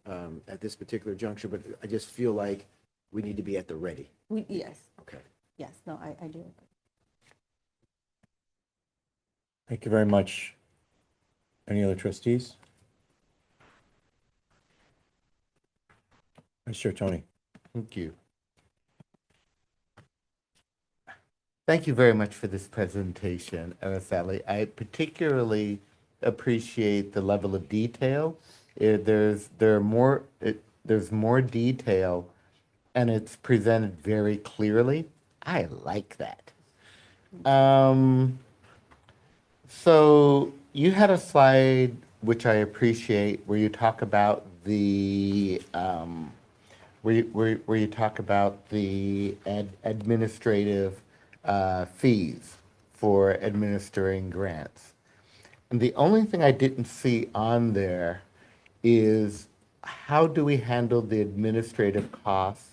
at this particular juncture, but I just feel like we need to be at the ready. Yes, Okay. yes, no, I do agree. Thank you very much. Any other trustees? Vice Chair Tony. Thank you. Thank you very much for this presentation, Araceli. I particularly appreciate the level of detail. There's more detail, and it's presented very clearly. I like that. So you had a slide which I appreciate, where you talk about the where you talk about the administrative fees for administering grants. And the only thing I didn't see on there is, how do we handle the administrative costs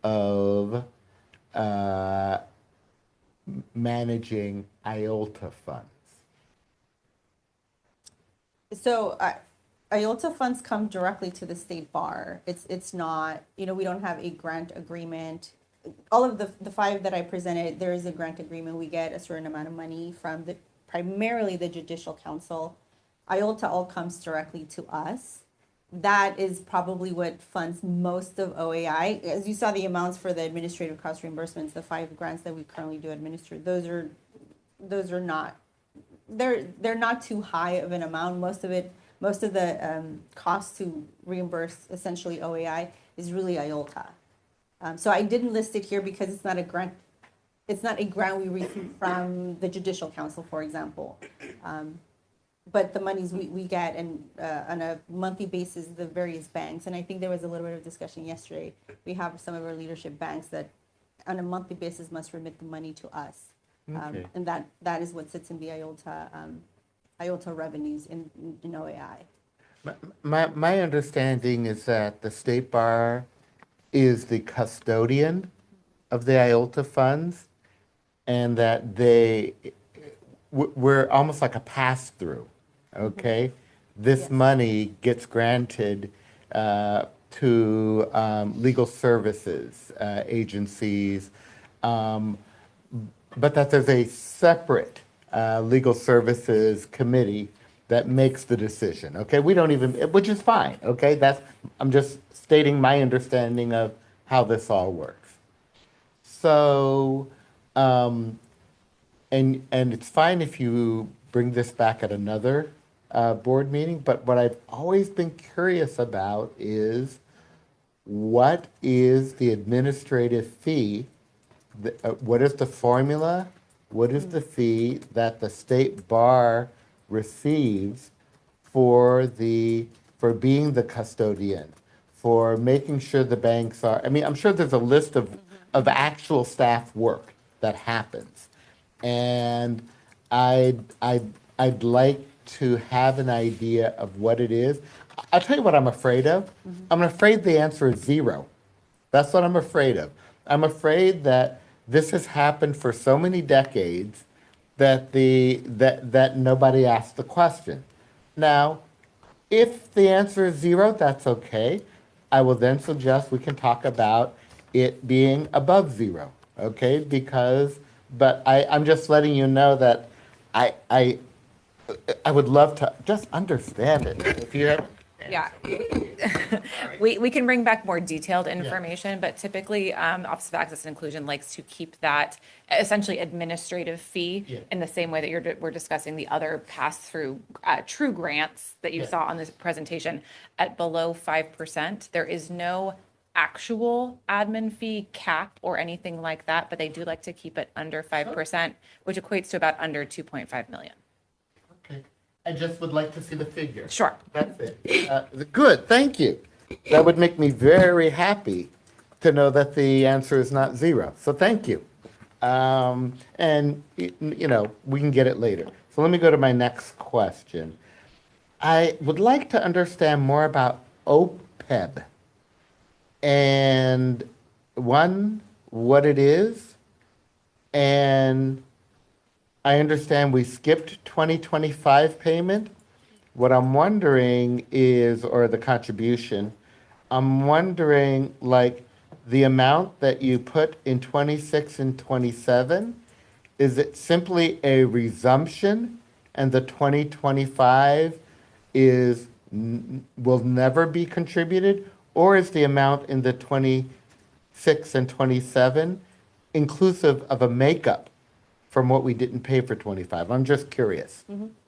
of managing IOLTA funds? So IOLTA funds come directly to the state bar. It's not, we don't have a grant agreement. All of the five that I presented, there is a grant agreement. We get a certain amount of money from primarily the Judicial Council. IOLTA all comes directly to us. That is probably what funds most of OAI. As you saw the amounts for the administrative cost reimbursements, the 5 grants that we currently do administer, those are not, they're not too high of an amount. Most of the costs to reimburse essentially OAI is really IOLTA. So I didn't list it here because it's not a grant. It's not a grant we receive from the Judicial Council, for example. But the monies we get, and on a monthly basis, the various banks, and I think there was a little bit of discussion yesterday. We have some of our leadership banks that on a monthly basis must remit the money to us. Okay. And that is what sits in the IOLTA revenues in OAI. My understanding is that the State Bar is the custodian of the IOLTA funds, and that we're almost like a pass-through, okay? This money gets granted to legal services agencies, but that there's a separate legal services committee that makes the decision, okay? We don't even, which is fine, okay? I'm just stating my understanding of how this all works. So, and it's fine if you bring this back at another board meeting, but what I've always been curious about is, what is the administrative fee? What is the formula? What is the fee that the State Bar receives for being the custodian, for making sure the banks are, I mean, I'm sure there's a list of actual staff work that happens. And I'd like to have an idea of what it is. I'll tell you what I'm afraid of. I'm afraid the answer is zero. That's what I'm afraid of. I'm afraid that this has happened for so many decades that that nobody asked the question. Now, if the answer is zero, that's okay. I will then suggest we can talk about it being above zero, okay? But I'm just letting you know that I would love to just understand it. If you have, Yeah. We can bring back more detailed information, but typically, Office of Access and Inclusion likes to keep that essentially administrative fee in the same way that we're discussing the other pass-through true grants that you saw on this presentation at below 5%. There is no actual admin fee cap or anything like that, but they do like to keep it under 5%, which equates to about under 2.5 million. okay. I just would like to see the figure. Sure. That's it. Good, thank you. That would make me very happy to know that the answer is not zero. So thank you. And, you know, we can get it later. So let me go to my next question. I would like to understand more about OPEB. And one, what it is, and I understand we skipped 2025 payment. What I'm wondering is, or the contribution, I'm wondering, like, the amount that you put in 26 and 27, is it simply a resumption and the 2025 will never be contributed? Or is the amount in the 26 and 27 inclusive of a makeup from what we didn't pay for 25? I'm just curious.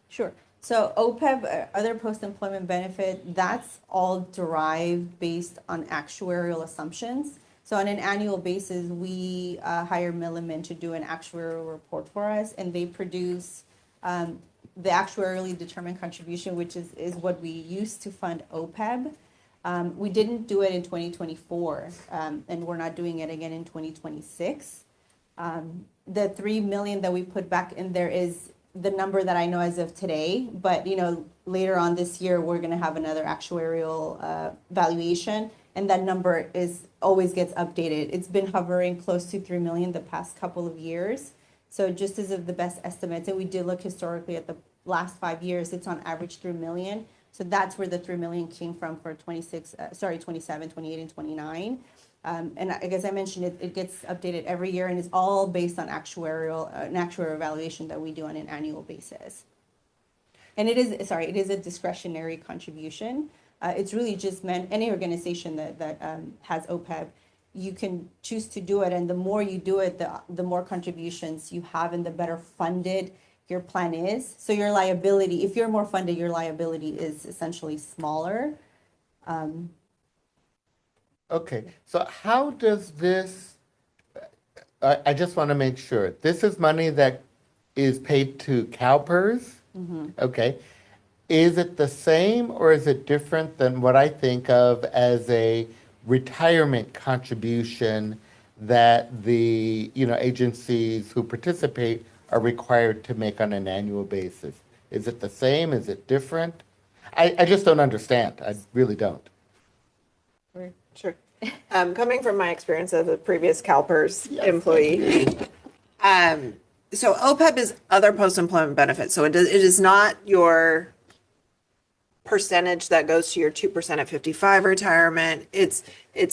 Sure. So OPEB, other post-employment benefit, that's all derived based on actuarial assumptions. So on an annual basis, we hire Milliman to do an actuarial report for us, and they produce the actuarially determined contribution, which is what we use to fund OPEB. We didn't do it in 2024, and we're not doing it again in 2026. The 3 million that we put back in there is the number that I know as of today, but you know, later on this year, we're going to have another actuarial valuation, and that number always gets updated. It's been hovering close to 3 million the past couple of years. So just as of the best estimates, and we did look historically at the last 5 years, it's on average 3 million. So that's where the 3 million came from for 27, 28, and 29. And I guess I mentioned it gets updated every year, and it's all based on an actuarial evaluation that we do on an annual basis. And it is a discretionary contribution. It's really just meant any organization that has OPEB, you can choose to do it, and the more you do it, the more contributions you have, and the better funded your plan is. So your liability, if you're more funded, your liability is essentially smaller. Okay, so how does this, I just want to make sure, this is money that is paid to CalPERS? Okay. Is it the same or is it different than what I think of as a retirement contribution that the, you know, agencies who participate are required to make on an annual basis? Is it the same? Is it different? I just don't understand. I really don't. Sure. Coming from my experience as a previous CalPERS employee, so OPEB is other post-employment benefits. So it is not your percentage that goes to your 2% at 55 retirement. It's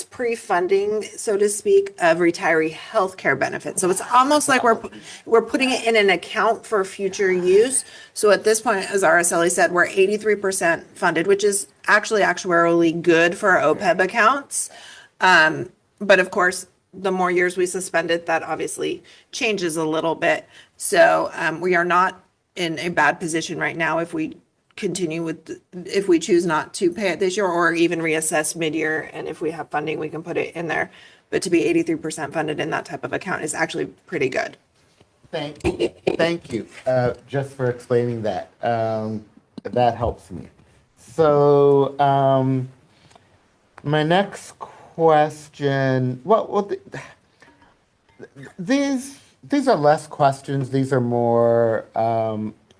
pre-funding, so to speak, of retiree health care benefits. So it's almost like we're putting it in an account for future use. So at this point, as Araceli said, we're 83% funded, which is actually actuarially good for our OPEB accounts. But of course, the more years we suspend it, that obviously changes a little bit. So we are not in a bad position right now if we if we choose not to pay it this year or even reassess mid-year. And if we have funding, we can put it in there. But to be 83% funded in that type of account is actually pretty good. Thank you, just for explaining that. That helps me. So my next question, these are less questions. These are more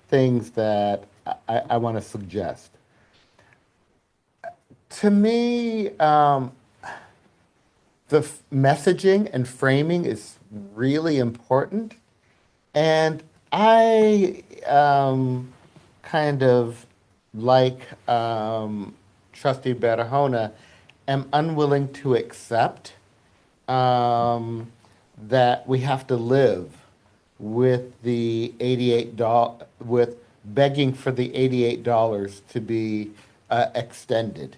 things that I want to suggest. To me, the messaging and framing is really important. And I kind of, like Trustee Barahona, am unwilling to accept that we have to live with the $88, with begging for the $88 to be extended.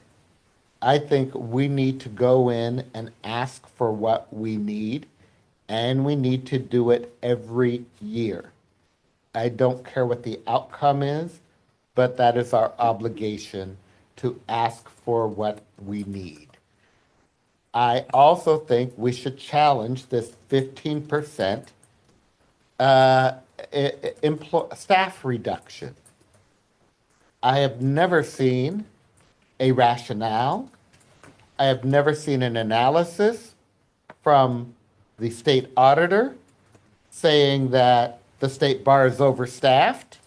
I think we need to go in and ask for what we need, and we need to do it every year. I don't care what the outcome is, but that is our obligation to ask for what we need. I also think we should challenge this 15% staff reduction. I have never seen a rationale. I have never seen an analysis from the state auditor saying that the state bar is overstaffed.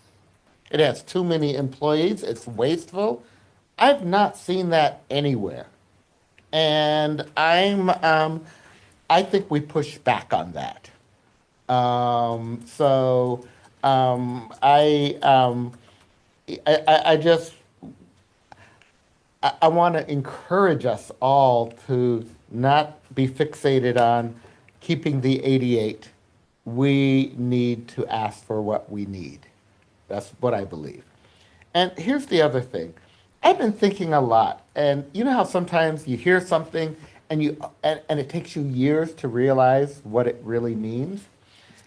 It has too many employees. It's wasteful. I've not seen that anywhere. And I think we push back on that. I want to encourage us all to not be fixated on keeping the 88. We need to ask for what we need. That's what I believe. And here's the other thing. I've been thinking a lot, and you know how sometimes you hear something and it takes you years to realize what it really means?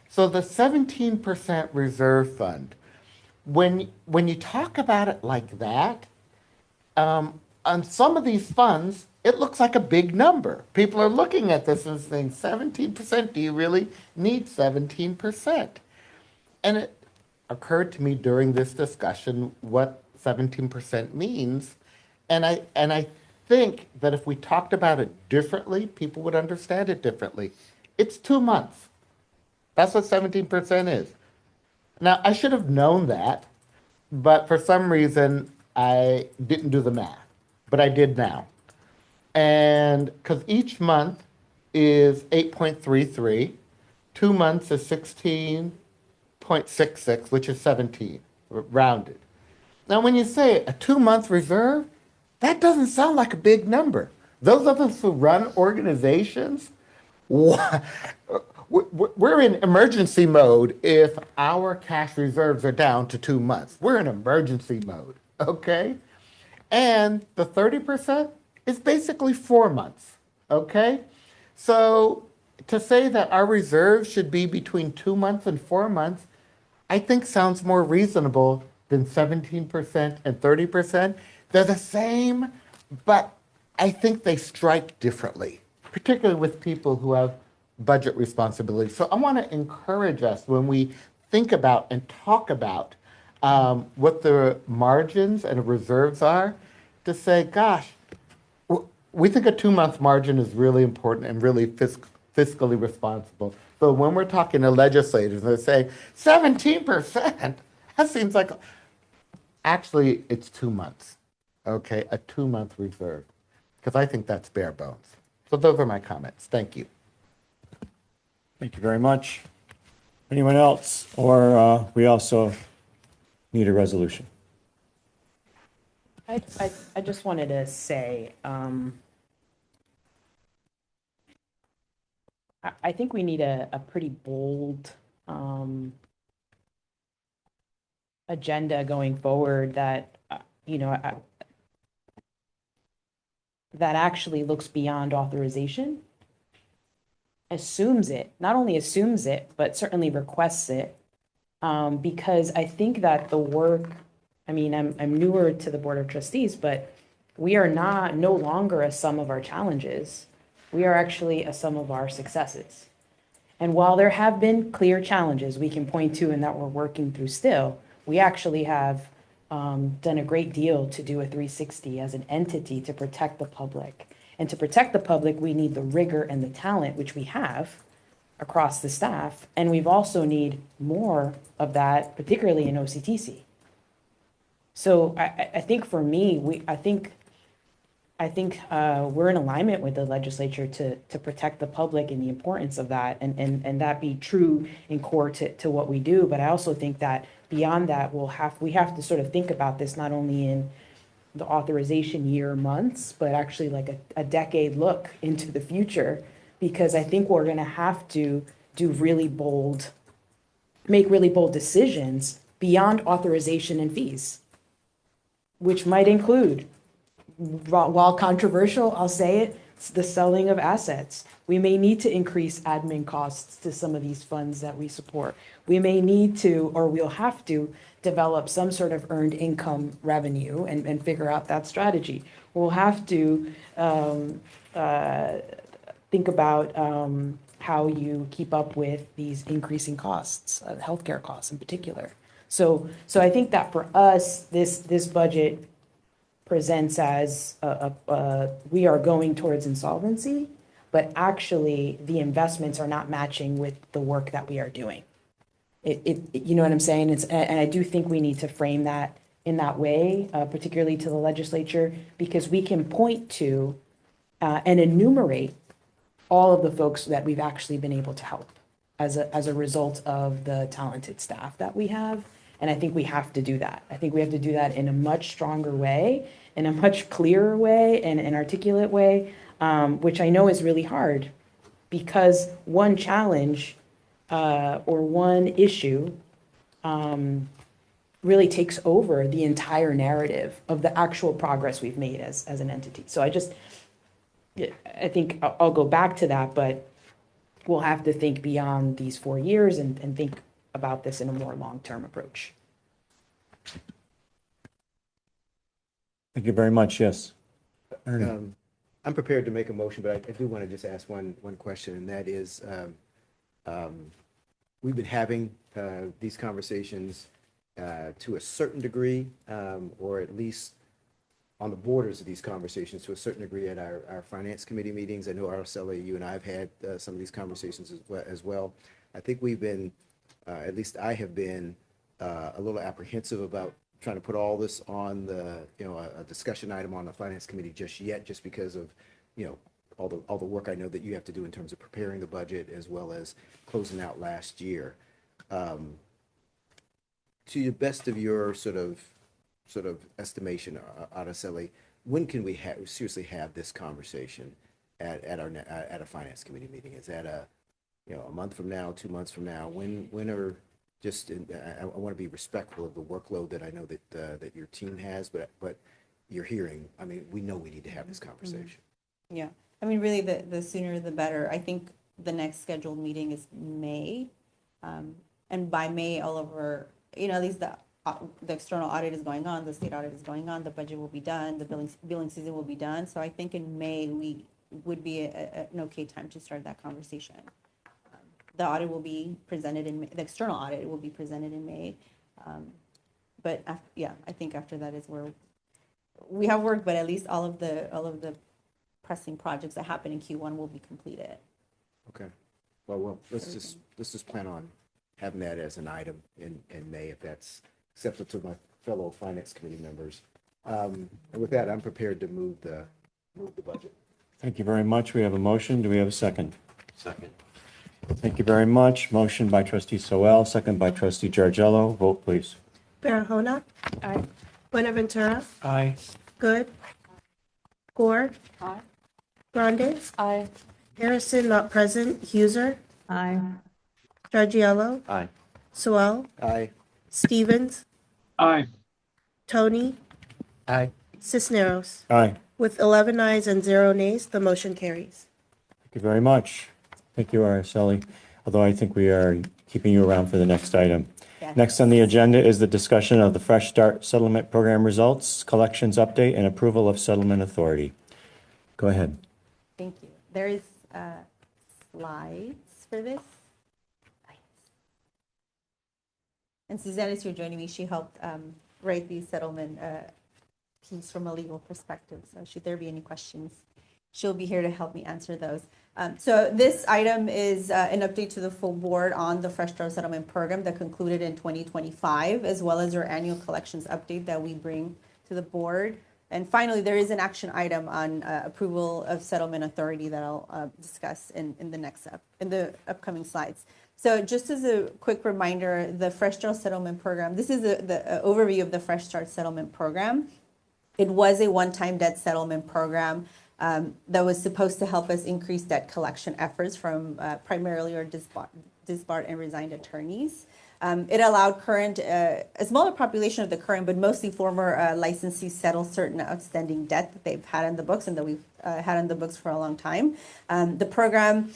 So the 17% reserve fund, when you talk about it like that, on some of these funds, it looks like a big number. People are looking at this and saying, 17%, do you really need 17%? And it occurred to me during this discussion what 17% means. And I think that if we talked about it differently, people would understand it differently. It's 2 months. That's what 17% is. Now, I should have known that, but for some reason, I didn't do the math, but I did now. And because each month is 8.33, 2 months is 16.66, which is 17, rounded. Now, when you say a 2-month reserve, that doesn't sound like a big number. Those of us who run organizations, we're in emergency mode if our cash reserves are down to 2 months. We're in emergency mode, okay? And the 30% is basically 4 months, okay? So to say that our reserves should be between 2 months and 4 months, I think sounds more reasonable than 17% and 30%. They're the same, but I think they strike differently, particularly with people who have budget responsibility. So I want to encourage us when we think about and talk about what the margins and reserves are, to say, gosh, we think a 2-month margin is really important and really fiscally responsible. So when we're talking to legislators, they say 17%, that seems like, actually, it's 2 months, okay? A 2-month reserve, because I think that's bare bones. So those are my comments. Thank you. Thank you very much. Anyone else? Or we also need a resolution? I just wanted to say, I think we need a pretty bold agenda going forward that, that actually looks beyond authorization, assumes it, not only assumes it, but certainly requests it. Because I think that the work, I'm newer to the Board of Trustees, but we are no longer a sum of our challenges. We are actually a sum of our successes. And while there have been clear challenges we can point to and that we're working through still, we actually have done a great deal to do a 360 as an entity to protect the public. And to protect the public, we need the rigor and the talent, which we have across the staff. And we've also need more of that, particularly in OCTC. So I think for me, I think we're in alignment with the legislature to protect the public and the importance of that, and that be true in core to what we do. But I also think that beyond that, we have to sort of think about this not only in the authorization year months, but actually like a decade look into the future because I think we're gonna have to make really bold decisions beyond authorization and fees, which might include, while controversial, I'll say it, it's the selling of assets. We may need to increase admin costs to some of these funds that we support. We may need to, or we'll have to, develop some sort of earned income revenue and figure out that strategy. We'll have to think about how you keep up with these increasing costs, healthcare costs in particular. So I think that for us, this budget presents as we are going towards insolvency, but actually the investments are not matching with the work that we are doing. You know what I'm saying? And I do think we need to frame that in that way, particularly to the legislature, because we can point to and enumerate all of the folks that we've actually been able to help as a result of the talented staff that we have. And I think we have to do that. I think we have to do that in a much stronger way, in a much clearer way, and an articulate way, which I know is really hard, because one challenge or one issue really takes over the entire narrative of the actual progress we've made as an entity. So I think I'll go back to that, but we'll have to think beyond these 4 years and think about this in a more long-term approach. Thank you very much. Yes. Ernie. I'm prepared to make a motion, but I do want to just ask one question, and that is, we've been having these conversations to a certain degree, or at least on the borders of these conversations to a certain degree at our finance committee meetings. I know, Araceli, you and I have had some of these conversations as well. I think we've been, at least I have been, a little apprehensive about trying to put all this on the, a discussion item on the finance committee just yet, just because of, all the work I know that you have to do in terms of preparing the budget as well as closing out last year. To the best of your sort of estimation, Araceli, when can we seriously have this conversation at a finance committee meeting? Is that a month from now, 2 months from now? When are just? I want to be respectful of the workload that I know that your team has, but you're hearing. I mean, we know we need to have this conversation. Yeah, I mean, really, the sooner the better. I think the next scheduled meeting is May, and by May, all over, at least the external audit is going on, the state audit is going on, the budget will be done, the billing season will be done. So I think in May we would be an okay time to start that conversation. The audit will be presented in May, the external audit will be presented in May, but I think after that is where we have work, but at least all of the pressing projects that happen in Q1 will be completed. Okay. Well, let's just plan on having that as an item in May, if that's acceptable to my fellow finance committee members. And with that, I'm prepared to move the budget. Thank you very much. We have a motion. Do we have a second? Second. Thank you very much. Motion by Trustee Soel, second by Trustee Giargello. Vote, please. Barahona? Aye. Buenaventura? Aye. Good. Gore? Aye. Grande? Aye. Harrison, not present. Huser? Aye. Giargiello? Aye. Swell? Aye. Stevens? Aye. Tony? Aye. Cisneros? Aye. With 11 ayes and 0 nays, the motion carries. Thank you very much. Thank you, Araceli. Although I think we are keeping you around for the next item. Yes. Next on the agenda is the discussion of the Fresh Start Settlement Program results, collections update, and approval of settlement authority. Go ahead. Thank you. There is slides for this. And Suzanne is here joining me. She helped write these settlement piece from a legal perspective. So should there be any questions, she'll be here to help me answer those. So this item is an update to the full board on the Fresh Start Settlement Program that concluded in 2025, as well as our annual collections update that we bring to the board. And finally, there is an action item on approval of settlement authority that I'll discuss in the upcoming slides. So just as a quick reminder, the Fresh Start Settlement Program, this is the overview of the Fresh Start Settlement Program. It was a one-time debt settlement program that was supposed to help us increase debt collection efforts from primarily our disbarred and resigned attorneys. It allowed a smaller population of the current, but mostly former licensees settle certain outstanding debt that they've had in the books and that we've had in the books for a long time. The program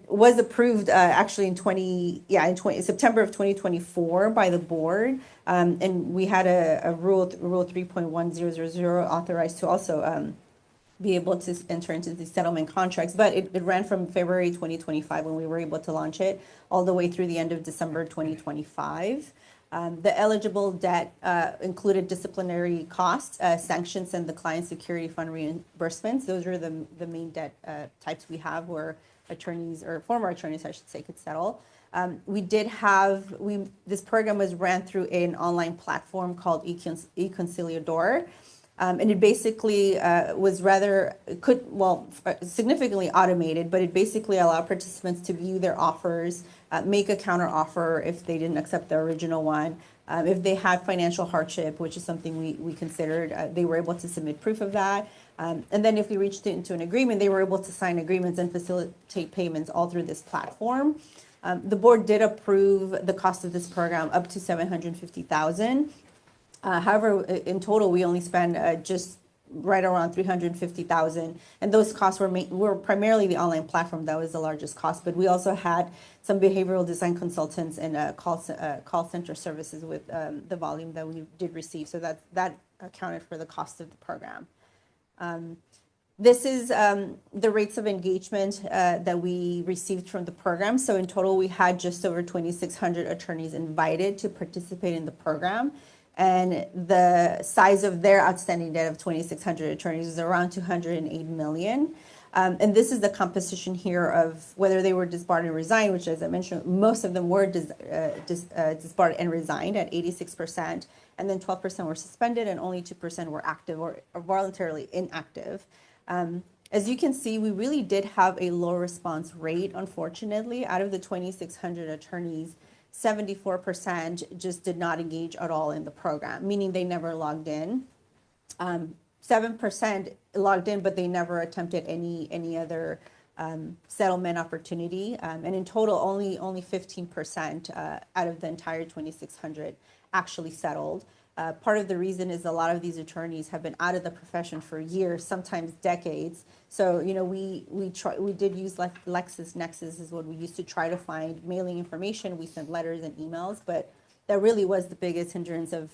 was approved actually in September of 2024 by the board, and we had a rule 3.1000 authorized to also be able to enter into these settlement contracts, but it ran from February 2025 when we were able to launch it all the way through the end of December 2025. The eligible debt included disciplinary costs, sanctions, and the client security fund reimbursements. Those are the main debt types we have where attorneys, or former attorneys, I should say, could settle. This program was ran through an online platform called eConciliador. And it basically was significantly automated, but it basically allowed participants to view their offers, make a counter offer if they didn't accept the original one. If they had financial hardship, which is something we considered, they were able to submit proof of that. And then if we reached into an agreement, they were able to sign agreements and facilitate payments all through this platform. The board did approve the cost of this program up to $750,000. However, in total, we only spent just right around $350,000, and those costs were primarily the online platform. That was the largest cost, but we also had some behavioral design consultants and call center services with the volume that we did receive. So that accounted for the cost of the program. This is the rates of engagement that we received from the program. So in total, we had just over 2,600 attorneys invited to participate in the program. And the size of their outstanding debt of 2,600 attorneys is around $208 million. And this is the composition here of whether they were disbarred and resigned, which, as I mentioned, most of them were disbarred and resigned at 86%. And then 12% were suspended and only 2% were active or voluntarily inactive. As you can see, we really did have a low response rate, unfortunately. Out of the 2,600 attorneys, 74% just did not engage at all in the program, meaning they never logged in. 7% logged in, but they never attempted any other settlement opportunity. And in total, only 15% out of the entire 2,600 actually settled. Part of the reason is a lot of these attorneys have been out of the profession for years, sometimes decades. So, we did use LexisNexis is what we used to try to find mailing information. We sent letters and emails, but that really was the biggest hindrance of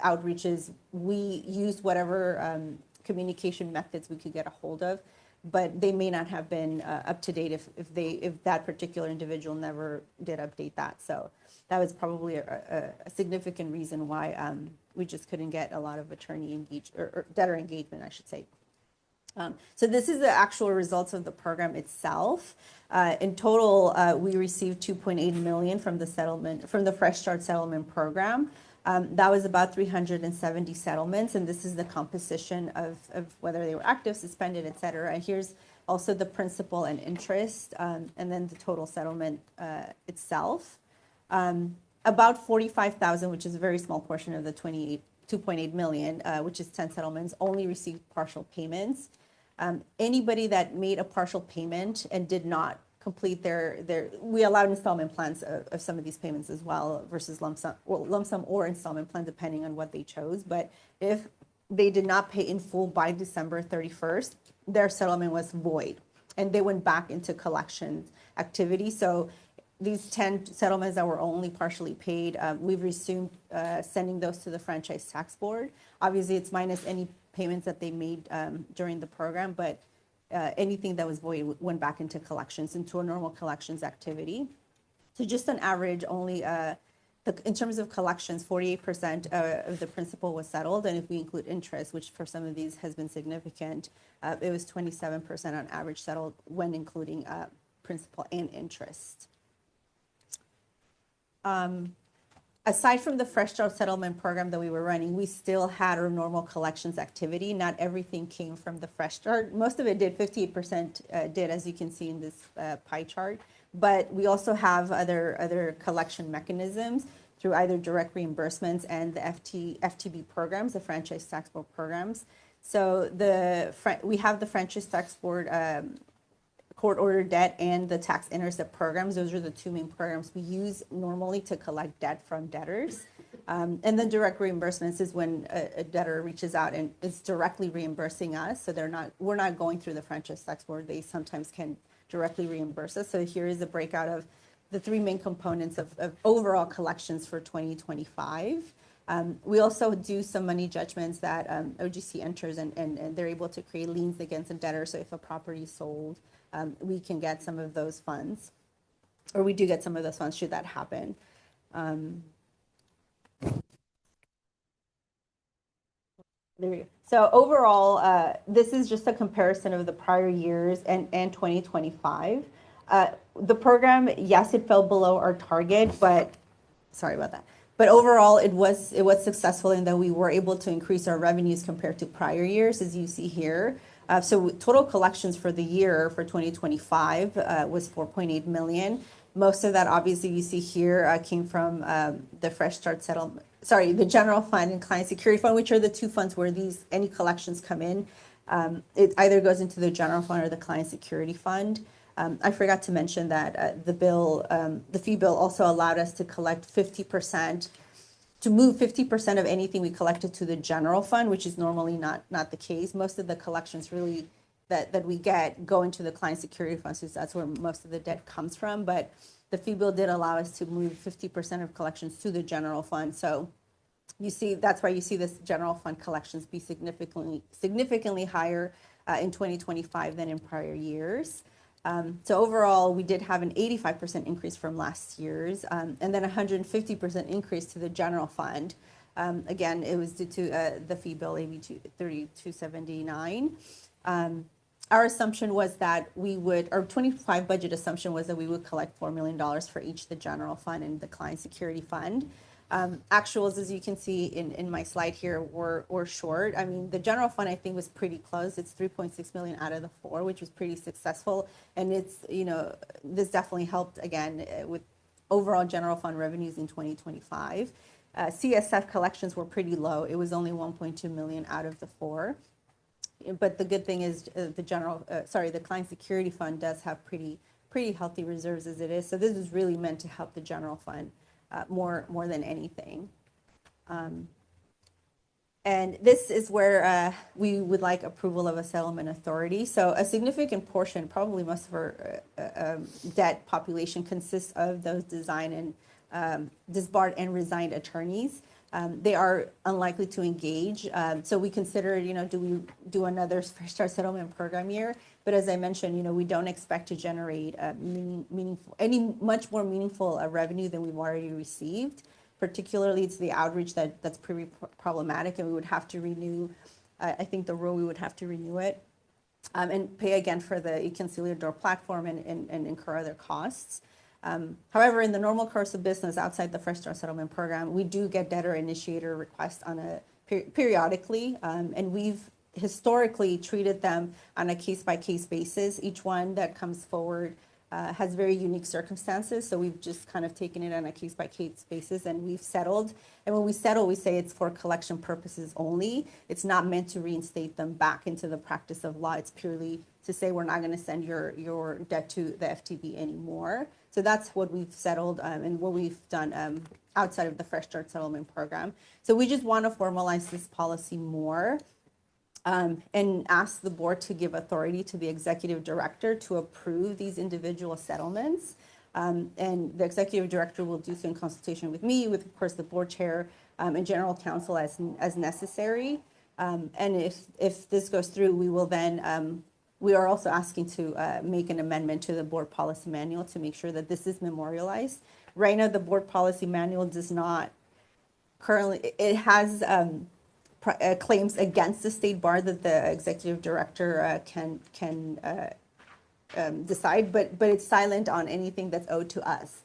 outreaches. We used whatever communication methods we could get a hold of, but they may not have been up to date if that particular individual never did update that. So that was probably a significant reason why we just couldn't get a lot of attorney engaged or debtor engagement, I should say. So this is the actual results of the program itself. In total, we received $2.8 million from the Fresh Start settlement program. That was about 370 settlements, and this is the composition of whether they were active, suspended, et cetera. And here's also the principal and interest, and then the total settlement itself. About 45,000, which is a very small portion of the 2.8 million, which is 10 settlements, only received partial payments. Anybody that made a partial payment and did not complete we allowed installment plans of some of these payments as well versus lump sum or installment plan, depending on what they chose. But if they did not pay in full by December 31st, their settlement was void and they went back into collection activity. So these 10 settlements that were only partially paid, we've resumed sending those to the Franchise Tax Board. Obviously, it's minus any payments that they made during the program, but anything that was void went back into collections, into a normal collections activity. So just on average, only in terms of collections, 48% of the principal was settled. And if we include interest, which for some of these has been significant, it was 27% on average settled when including principal and interest. Aside from the Fresh Start settlement program that we were running, we still had our normal collections activity. Not everything came from the Fresh Start. Most of it did, 58% did, as you can see in this pie chart. But we also have other collection mechanisms through either direct reimbursements and the FTB programs, the Franchise Tax Board programs. So we have the Franchise Tax Board court order debt and the tax intercept programs. Those are the two main programs we use normally to collect debt from debtors. And then direct reimbursements is when a debtor reaches out and is directly reimbursing us. So we're not going through the Franchise Tax Board. They sometimes can directly reimburse us. So here is a breakout of the three main components of overall collections for 2025. We also do some money judgments that OGC enters, and they're able to create liens against a debtor. So if a property is sold, we can get some of those funds, or we do get some of those funds should that happen. There we go. So overall, this is just a comparison of the prior years and 2025. The program, yes, it fell below our target, but sorry about that. But overall, it was successful in that we were able to increase our revenues compared to prior years, as you see here. So total collections for the year for 2025 was 4.8 million. Most of that, obviously, you see here came from the Fresh Start Settlement. Sorry, the General Fund and Client Security Fund, which are the two funds where any collections come in. It either goes into the General Fund or the Client Security Fund. I forgot to mention that the fee bill also allowed us to collect 50%, to move 50% of anything we collected to the General Fund, which is normally not the case. Most of the collections really that we get go into the Client Security Fund, so that's where most of the debt comes from. But the fee bill did allow us to move 50% of collections to the General Fund. So you see, that's why you see this General Fund collections be significantly higher in 2025 than in prior years. So overall, we did have an 85% increase from last year's, and then 150% increase to the General Fund. Again, it was due to the fee bill AB 3279. Our assumption was that our 25 budget assumption was that we would collect $4 million for each the General Fund and the Client Security Fund. Actuals, as you can see in my slide here, were short. I mean, the General Fund, I think, was pretty close. It's 3.6 million out of the 4, which was pretty successful. And this definitely helped, again, with overall General Fund revenues in 2025. CSF collections were pretty low. It was only 1.2 million out of the 4. But the good thing is the Client Security Fund does have pretty healthy reserves as it is. So this is really meant to help the General Fund more than anything. And this is where we would like approval of a settlement authority. So a significant portion, probably most of our debt population, consists of those disbarred and resigned attorneys. They are unlikely to engage. So we consider, do we do another Fresh Start Settlement Program year? But as I mentioned, we don't expect to generate much more meaningful revenue than we've already received. Particularly, it's the outreach that's pretty problematic, and we would have to renew. I think the rule we would have to renew it, and pay again for the e-conciliador platform and incur other costs. However, in the normal course of business outside the Fresh Start Settlement Program, we do get debtor initiator requests periodically, and we've historically treated them on a case-by-case basis. Each one that comes forward has very unique circumstances, so we've just kind of taken it on a case-by-case basis, and we've settled. And when we settle, we say it's for collection purposes only. It's not meant to reinstate them back into the practice of law. It's purely to say we're not going to send your debt to the FTB anymore. So that's what we've settled and what we've done outside of the Fresh Start Settlement Program. So we just want to formalize this policy more. And ask the board to give authority to the executive director to approve these individual settlements. And the executive director will do so in consultation with me, with, of course, the board chair and general counsel as necessary. And if this goes through, we will then, we are also asking to make an amendment to the board policy manual to make sure that this is memorialized. Right now, the board policy manual does not currently, it has claims against the state bar that the executive director can decide, but it's silent on anything that's owed to us.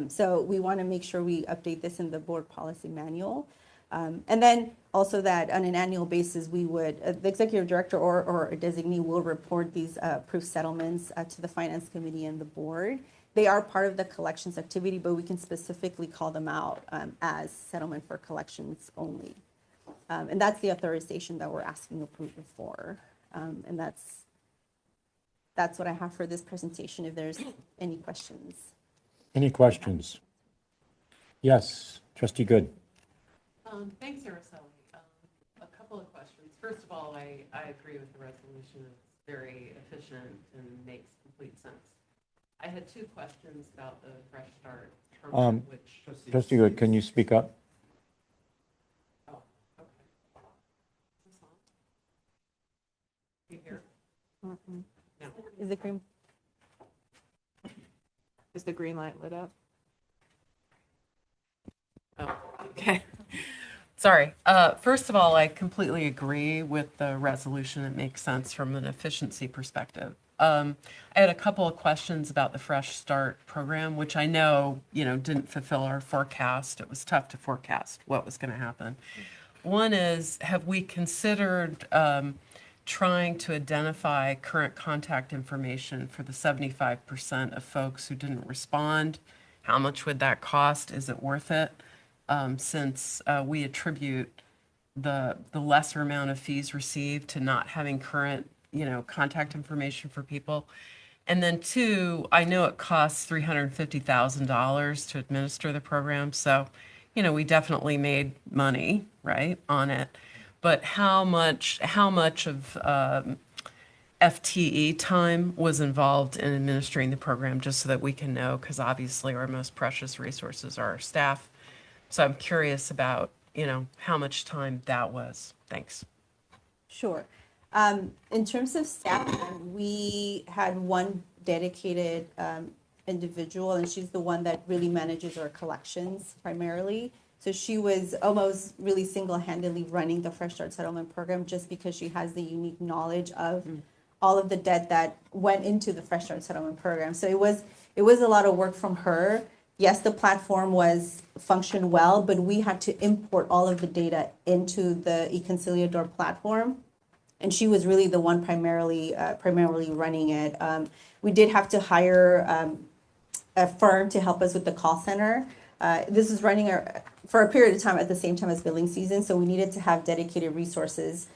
So we want to make sure we update this in the board policy manual. And then also that on an annual basis, we would, the executive director or a designee will report these approved settlements to the finance committee and the board. They are part of the collections activity, but we can specifically call them out as settlement for collections only. And that's the authorization that we're asking approval for. And that's what I have for this presentation, if there's any questions. Any questions? Yes, trustee Good. Thanks, Araceli. A couple of questions. First of all, I agree with the resolution. It's very efficient and makes complete sense. I had two questions about the Fresh Start program, which. Trustee Good, can you speak up? Oh, okay. Is this on? You hear? No. Is it green? Is the green light lit up? Oh, okay. Sorry. First of all, I completely agree with the resolution. It makes sense from an efficiency perspective. I had a couple of questions about the Fresh Start program, which I know, didn't fulfill our forecast. It was tough to forecast what was going to happen. One is, have we considered trying to identify current contact information for the 75% of folks who didn't respond? How much would that cost? Is it worth it? Since we attribute the lesser amount of fees received to not having current, contact information for people. And then two, I know it costs $350,000 to administer the program. So, we definitely made money, right, on it. But how much of FTE time was involved in administering the program, just so that we can know, because obviously our most precious resources are our staff. So I'm curious about, how much time that was. Thanks. Sure. In terms of staff, we had one dedicated individual, and she's the one that really manages our collections primarily. So she was almost really single-handedly running the Fresh Start Settlement Program, just because she has the unique knowledge of all of the debt that went into the Fresh Start Settlement Program. So it was a lot of work from her. Yes, the platform functioned well, but we had to import all of the data into the eConciliador platform. And she was really the one primarily running it. We did have to hire a firm to help us with the call center. This is running for a period of time at the same time as billing season, so we needed to have dedicated resources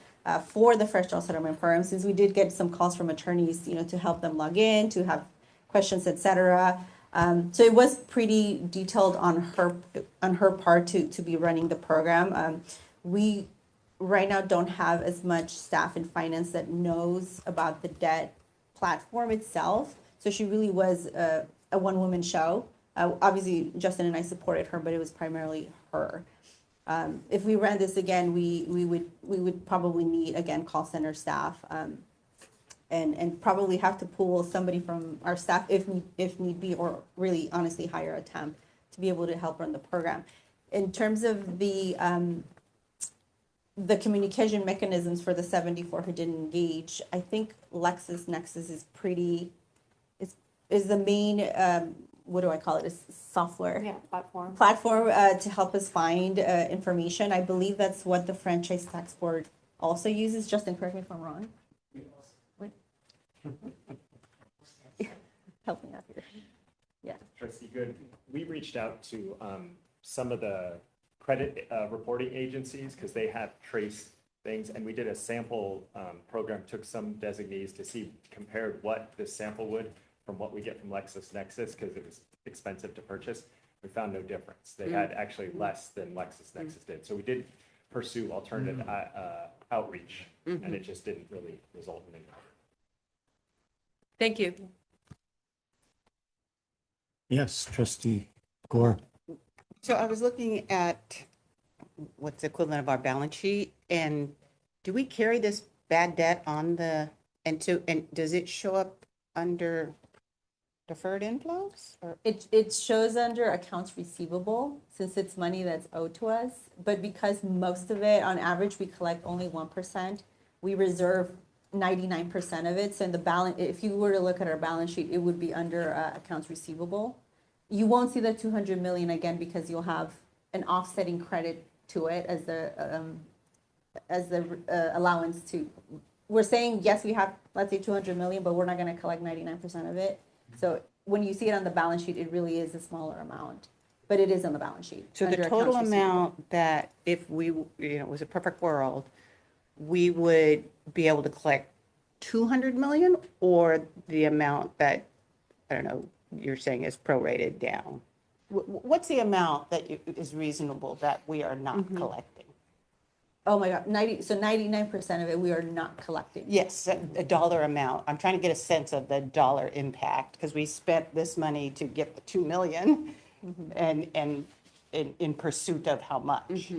for the Fresh Start Settlement Program, since we did get some calls from attorneys, to help them log in, to have questions, etc. So it was pretty detailed on her part to be running the program. We right now don't have as much staff in finance that knows about the debt platform itself. So she really was a one-woman show. Obviously, Justin and I supported her, but it was primarily her. If we ran this again, we would probably need, again, call center staff, and probably have to pull somebody from our staff if need be, or really honestly hire a temp to be able to help run the program. In terms of the communication mechanisms for the 74 who didn't engage, I think LexisNexis is the main, what do I call it, a software? Yeah, platform. Platform to help us find information. I believe that's what the Franchise Tax Board also uses. Justin, correct me if I'm wrong. What? Help me out here. Yeah. Trustee Good, we reached out to some of the credit reporting agencies, because they have trace things, and we did a sample program, took some designees to see, compared what this sample would from what we get from LexisNexis, because it was expensive to purchase. We found no difference. They had actually less than LexisNexis did. So we did pursue alternative outreach, and it just didn't really result in anything. Thank you. Yes, trustee Gore. So I was looking at what's the equivalent of our balance sheet, and do we carry this bad debt on and does it show up under deferred inflows? Or? It shows under accounts receivable, since it's money that's owed to us. But because most of it, on average, we collect only 1%, we reserve 99% of it. So in the balance, if you were to look at our balance sheet, it would be under accounts receivable. You won't see the 200 million again, because you'll have an offsetting credit to it as the allowance to. We're saying, yes, we have, let's say 200 million, but we're not going to collect 99% of it. So when you see it on the balance sheet, it really is a smaller amount. but it is on the balance sheet. So the under total accounts receivable. amount that if we, it was a perfect world, we would be able to collect 200 million, or the amount that, I don't know, you're saying is prorated down? What's the amount that is reasonable that we are not collecting? Oh my God, 99% of it, we are not collecting. Yes, a dollar amount. I'm trying to get a sense of the dollar impact, because we spent this money to get the 2 million, and in pursuit of how much?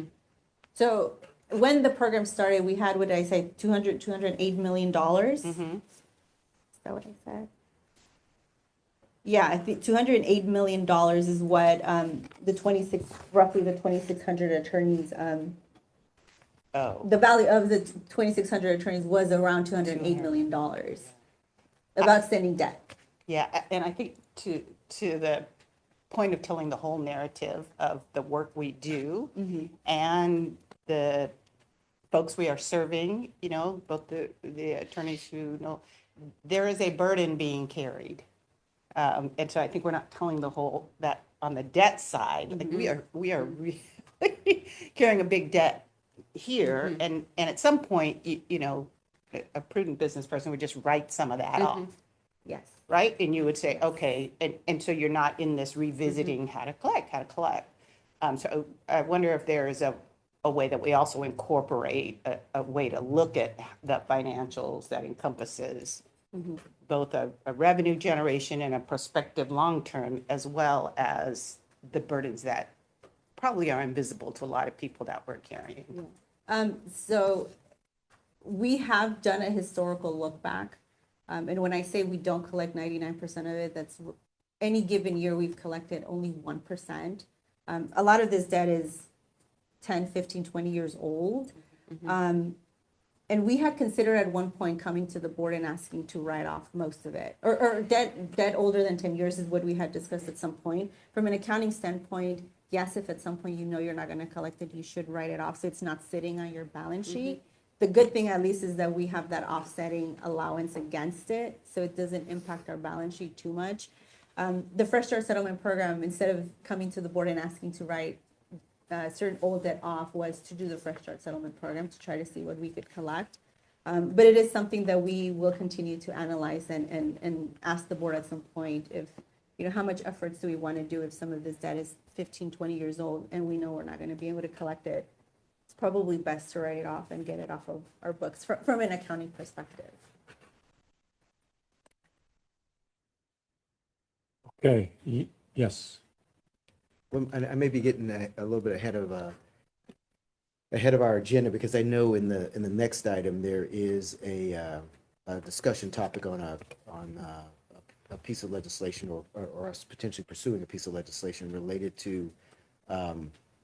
So when the program started, we had, what did I say, $208 million? Is that what I said? Yeah, I think $208 million is what roughly the 2,600 attorneys, the value of the 2,600 attorneys was around $208 million of outstanding debt. Yeah, and I think to the point of telling the whole narrative of the work we do and the folks we are serving, both the attorneys who know, there is a burden being carried. And so I think we're not telling the whole, that on the debt side, like we are really carrying a big debt here. And at some point, a prudent business person would just write some of that off. Yes. Right? And you would say, okay, and so you're not in this revisiting how to collect. So I wonder if there is a way that we also incorporate a way to look at the financials that encompasses both a revenue generation and a prospective long-term, as well as the burdens that probably are invisible to a lot of people that we're carrying. So we have done a historical look back. And when I say we don't collect 99% of it, that's any given year we've collected only 1%. A lot of this debt is 10, 15, 20 years old. And we had considered at one point coming to the board and asking to write off most of it. Or debt older than 10 years is what we had discussed at some point. From an accounting standpoint, yes, if at some point you're not going to collect it, you should write it off so it's not sitting on your balance sheet. The good thing at least is that we have that offsetting allowance against it, so it doesn't impact our balance sheet too much. The Fresh Start Settlement Program, instead of coming to the board and asking to write certain old debt off, was to do the Fresh Start Settlement Program to try to see what we could collect. But it is something that we will continue to analyze and ask the board at some point if, how much efforts do we want to do if some of this debt is 15, 20 years old and we know we're not going to be able to collect it. It's probably best to write it off and get it off of our books from an accounting perspective. Okay, yes. Well, I may be getting a little bit ahead of our agenda, because I know in the next item there is a discussion topic on a piece of legislation or us potentially pursuing a piece of legislation related to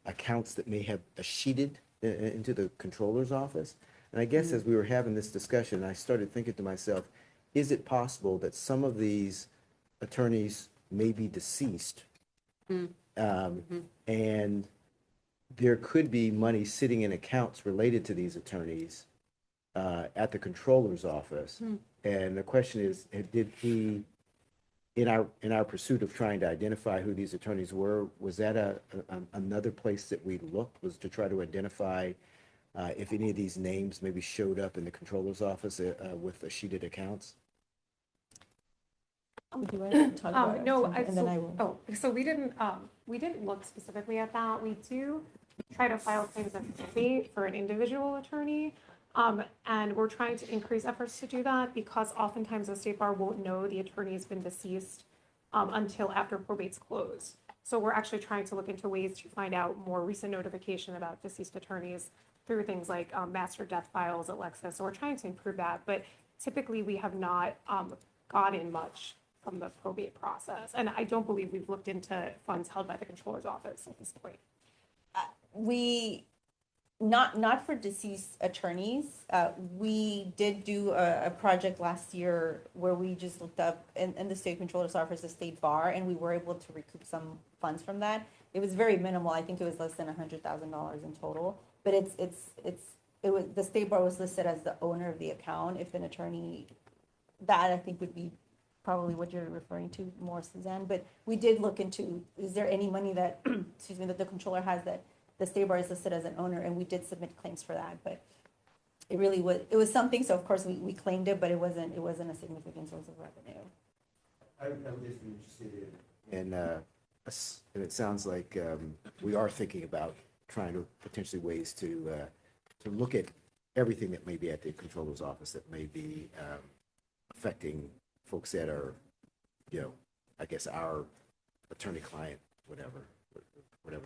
accounts that may have sheeted into the controller's office. And I guess as we were having this discussion, I started thinking to myself, is it possible that some of these attorneys may be deceased? And there could be money sitting in accounts related to these attorneys at the controller's office. And the question is, did he, in our pursuit of trying to identify who these attorneys were, was that another place that we looked, was to try to identify if any of these names maybe showed up in the controller's office with sheeted accounts? Would you want to talk about it? No, And then I will. so we didn't look specifically at that. We do try to file claims of fate for an individual attorney. And we're trying to increase efforts to do that, because oftentimes the state bar won't know the attorney has been deceased until after probate's closed. So we're actually trying to look into ways to find out more recent notification about deceased attorneys through things like master death files at Lexis. So we're trying to improve that, but typically we have not gotten much from the probate process. And I don't believe we've looked into funds held by the controller's office at this point. Not for deceased attorneys. We did do a project last year where we just looked up in the state controller's office, the state bar, and we were able to recoup some funds from that. It was very minimal. I think it was less than $100,000 in total. But it was the state bar was listed as the owner of the account. If an attorney, that I think would be probably what you're referring to more, Suzanne, but we did look into, is there any money that, excuse me, that the controller has that the state bar is listed as an owner, and we did submit claims for that, but it was something, so of course we claimed it, but it wasn't a significant source of revenue. I'm just interested in, and it sounds like we are thinking about trying to potentially ways to look at everything that may be at the controller's office that may be affecting folks that are, I guess our attorney-client, whatever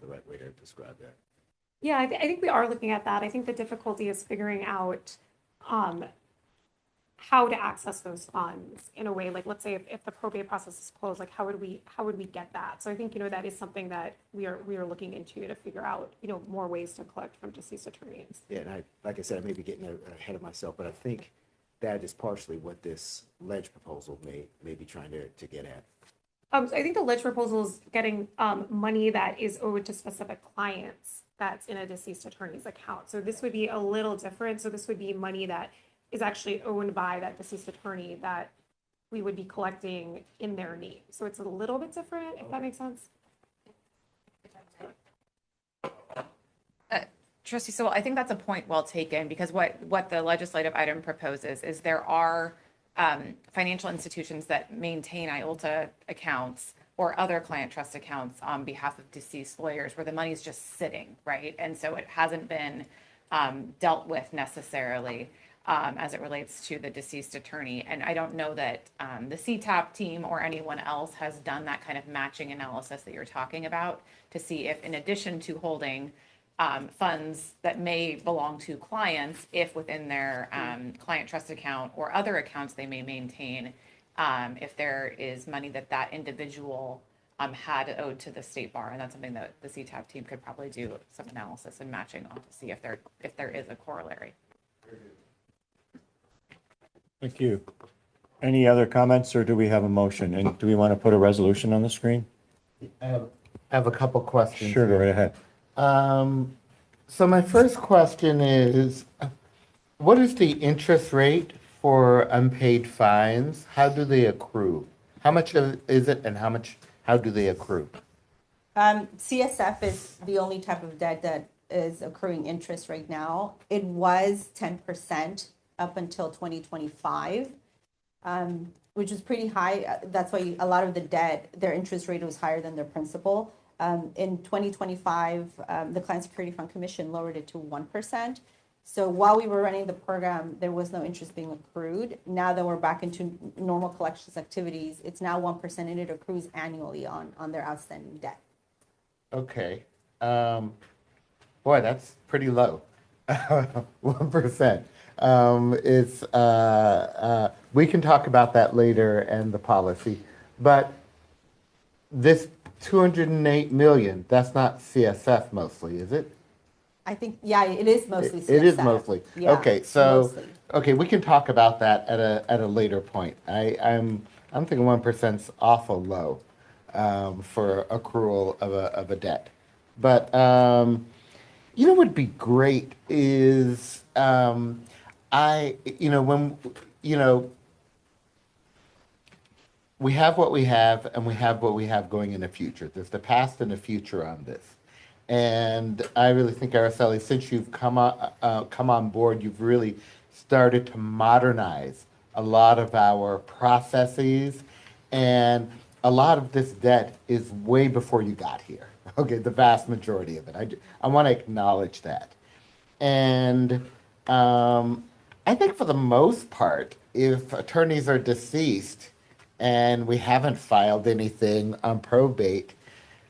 the right way to describe that. Yeah, I think we are looking at that. I think the difficulty is figuring out how to access those funds in a way, like, let's say if the probate process is closed, like how would we get that? So I think, that is something that we are looking into to figure out, more ways to collect from deceased attorneys. Yeah, and like I said, I may be getting ahead of myself, but I think that is partially what this ledge proposal may be trying to get at. So I think the ledge proposal is getting money that is owed to specific clients that's in a deceased attorney's account. So this would be a little different. So this would be money that is actually owned by that deceased attorney that we would be collecting in their name. So it's a little bit different, if that makes sense. Trustee Sewell, I think that's a point well taken, because what the legislative item proposes is there are financial institutions that maintain IOLTA accounts or other client trust accounts on behalf of deceased lawyers where the money is just sitting, right? And so it hasn't been dealt with necessarily as it relates to the deceased attorney. And I don't know that the CTAP team or anyone else has done that kind of matching analysis that you're talking about to see if, in addition to holding funds that may belong to clients, if within their client trust account or other accounts they may maintain, if there is money that individual had owed to the state bar. And that's something that the CTAP team could probably do some analysis and matching on to see if there is a corollary. Thank you. Any other comments, or do we have a motion? And do we want to put a resolution on the screen? I have a couple questions. Sure, go right ahead. So my first question is, what is the interest rate for unpaid fines? How do they accrue? How much is it, and how do they accrue? CSF is the only type of debt that is accruing interest right now. It was 10% up until 2025, which is pretty high. That's why a lot of the debt, their interest rate was higher than their principal. In 2025, the Client Security Fund Commission lowered it to 1%. So while we were running the program, there was no interest being accrued. Now that we're back into normal collections activities, it's now 1%, and it accrues annually on their outstanding debt. Okay. Boy, that's pretty low. 1%. We can talk about that later and the policy, but this 208 million, that's not CSF mostly, is it? I think, yeah, it is mostly CSF. It is mostly. Yeah, okay, so mostly. Okay, we can talk about that at a later point. I'm thinking 1%'s awful low for accrual of a debt. But what would be great is we have what we have, and we have what we have going in the future. There's the past and the future on this. And I really think, Araceli, since you've come on board, you've really started to modernize a lot of our processes, and a lot of this debt is way before you got here. Okay, the vast majority of it. I want to acknowledge that. And I think for the most part, if attorneys are deceased and we haven't filed anything on probate,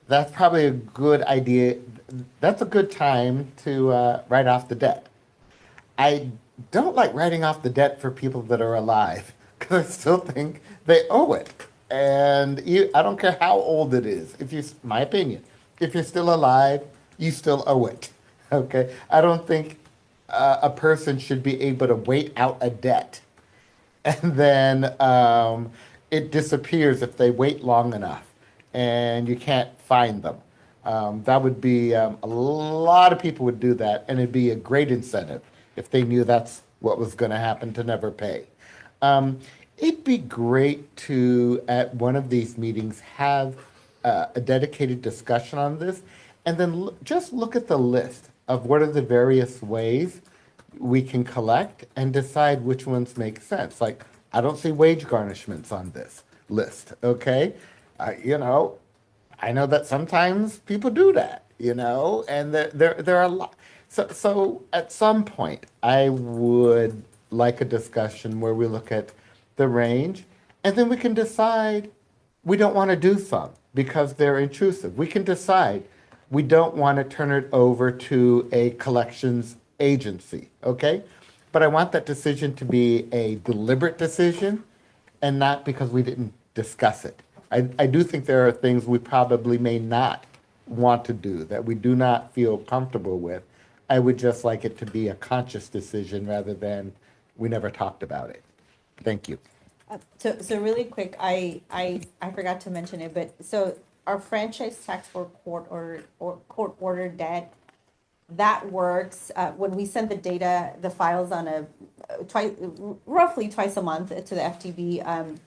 that's probably a good idea. That's a good time to write off the debt. I don't like writing off the debt for people that are alive, because I still think they owe it. And I don't care how old it is. My opinion, if you're still alive, you still owe it. Okay? I don't think a person should be able to wait out a debt and then it disappears if they wait long enough and you can't find them. That would be, a lot of people would do that, and it'd be a great incentive if they knew that's what was going to happen, to never pay. it'd be great to, at one of these meetings, have a dedicated discussion on this, and then just look at the list of what are the various ways we can collect and decide which ones make sense. Like, I don't see wage garnishments on this list, okay? You know, I know that sometimes people do that, and there are a lot. So at some point, I would like a discussion where we look at the range, and then we can decide we don't want to do some because they're intrusive. We can decide we don't want to turn it over to a collections agency, okay? But I want that decision to be a deliberate decision and not because we didn't discuss it. I do think there are things we probably may not want to do that we do not feel comfortable with. I would just like it to be a conscious decision rather than we never talked about it. Thank you. So really quick, I forgot to mention it, but so our franchise tax for court order debt, that works when we send the data, the files on roughly twice a month to the FTB.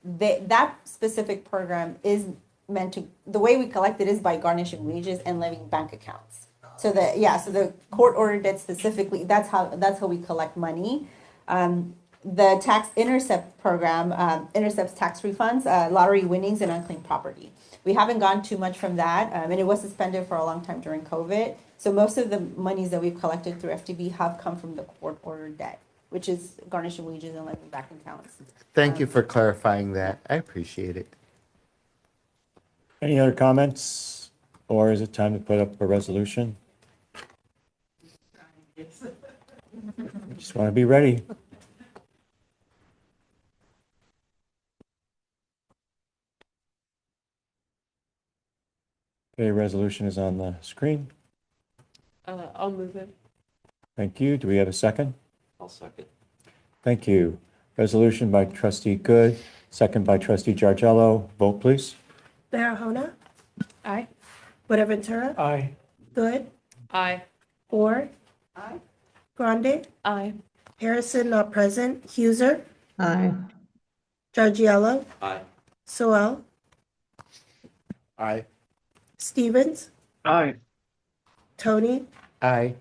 That specific program is meant to, the way we collect it is by garnishing wages and levying bank accounts. So the court order debt specifically, that's how we collect money. The tax intercept program intercepts tax refunds, lottery winnings, and unclaimed property. We haven't gone too much from that, and it was suspended for a long time during COVID. So most of the monies that we've collected through FTB have come from the court order debt, which is garnishing wages and levying back accounts. Thank you for clarifying that. I appreciate it. Any other comments, or is it time to put up a resolution? I just want to be ready. Okay, resolution is on the screen. I'll move it. Thank you. Do we have a second? I'll second. Thank you. Resolution by Trustee Good, second by Trustee Jargello. Vote, please. Barahona, Aye. Buenaventura, Aye. Good, Aye. Ford, Grande, Aye. Harrison not present, Huser, Aye. Giorgiello, Aye. Soel, Aye. Stevens, Aye. Tony, Aye.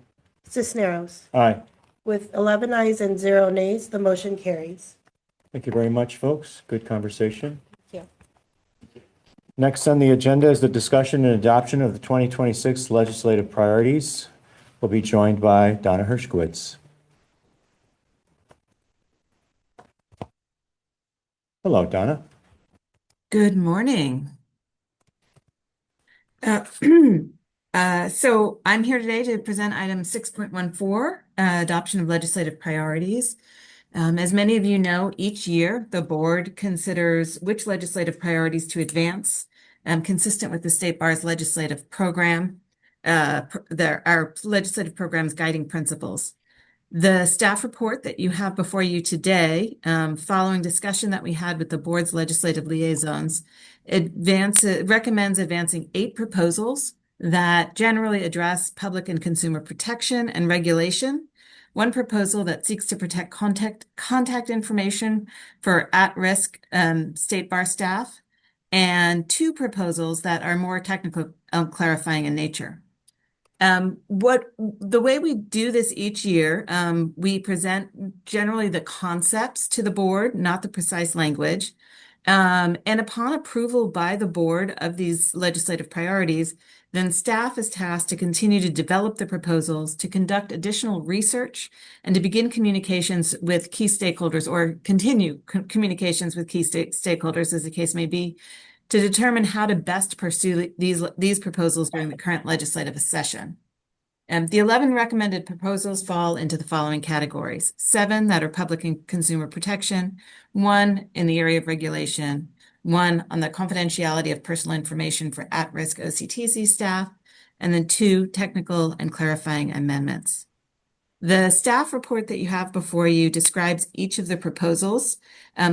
Cisneros. Aye. With 11 ayes and 0 nays, the motion carries. Thank you very much, folks. Good conversation. Thank you. Next on the agenda is the discussion and adoption of the 2026 legislative priorities. We'll be joined by Donna Hershkowitz. Hello, Donna. Good morning. So I'm here today to present item 6.14, adoption of legislative priorities. As many of you know, each year the board considers which legislative priorities to advance, consistent with the State Bar's legislative program, our legislative program's guiding principles. The staff report that you have before you today, following discussion that we had with the board's legislative liaisons, recommends advancing 8 proposals that generally address public and consumer protection and regulation, 1 proposal that seeks to protect contact information for at-risk State Bar staff, and 2 proposals that are more technical, clarifying in nature. The way we do this each year, we present generally the concepts to the board, not the precise language. And upon approval by the board of these legislative priorities, then staff is tasked to continue to develop the proposals, to conduct additional research, and to begin communications with key stakeholders, or continue communications with key stakeholders, as the case may be, to determine how to best pursue these proposals during the current legislative session. The 11 recommended proposals fall into the following categories: 7 that are public and consumer protection, 1 in the area of regulation, 1 on the confidentiality of personal information for at-risk OCTC staff, and then 2 technical and clarifying amendments. The staff report that you have before you describes each of the proposals.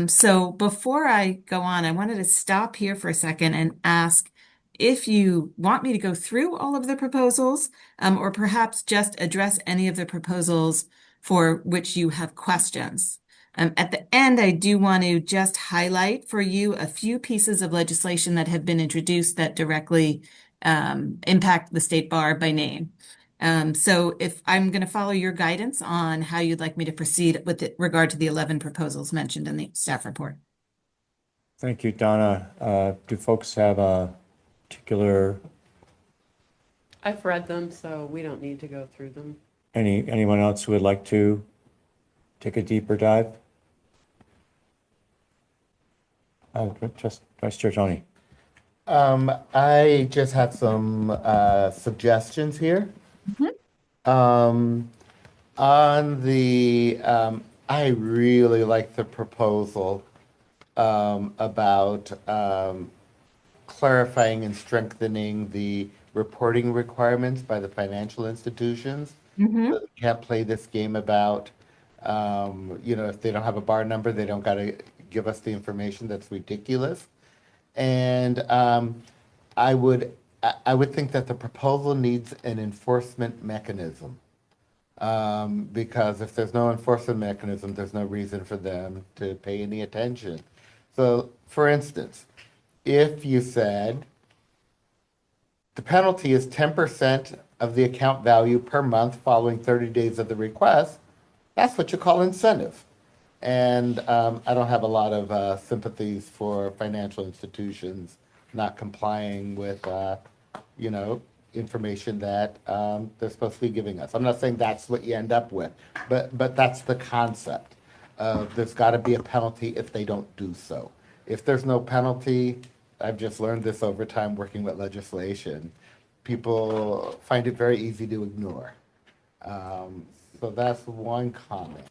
So before I go on, I wanted to stop here for a second and ask if you want me to go through all of the proposals, or perhaps just address any of the proposals for which you have questions. At the end, I do want to just highlight for you a few pieces of legislation that have been introduced that directly impact the state bar by name. So if I'm going to follow your guidance on how you'd like me to proceed with regard to the 11 proposals mentioned in the staff report. Thank you, Donna. Do folks have a particular, I've read them, so we don't need to go through them. anyone else who would like to take a deeper dive? Just Vice Chair Tony. I just have some suggestions here. On the, I really like the proposal about clarifying and strengthening the reporting requirements by the financial institutions. Mm-hmm. So they can't play this game about, if they don't have a bar number, they don't got to give us the information. That's ridiculous. And I would think that the proposal needs an enforcement mechanism. Because if there's no enforcement mechanism, there's no reason for them to pay any attention. So, for instance, if you said the penalty is 10% of the account value per month following 30 days of the request, that's what you call incentive. And I don't have a lot of sympathies for financial institutions not complying with, information that they're supposed to be giving us. I'm not saying that's what you end up with, but that's the concept. There's got to be a penalty if they don't do so. If there's no penalty, I've just learned this over time working with legislation, people find it very easy to ignore. So that's one comment.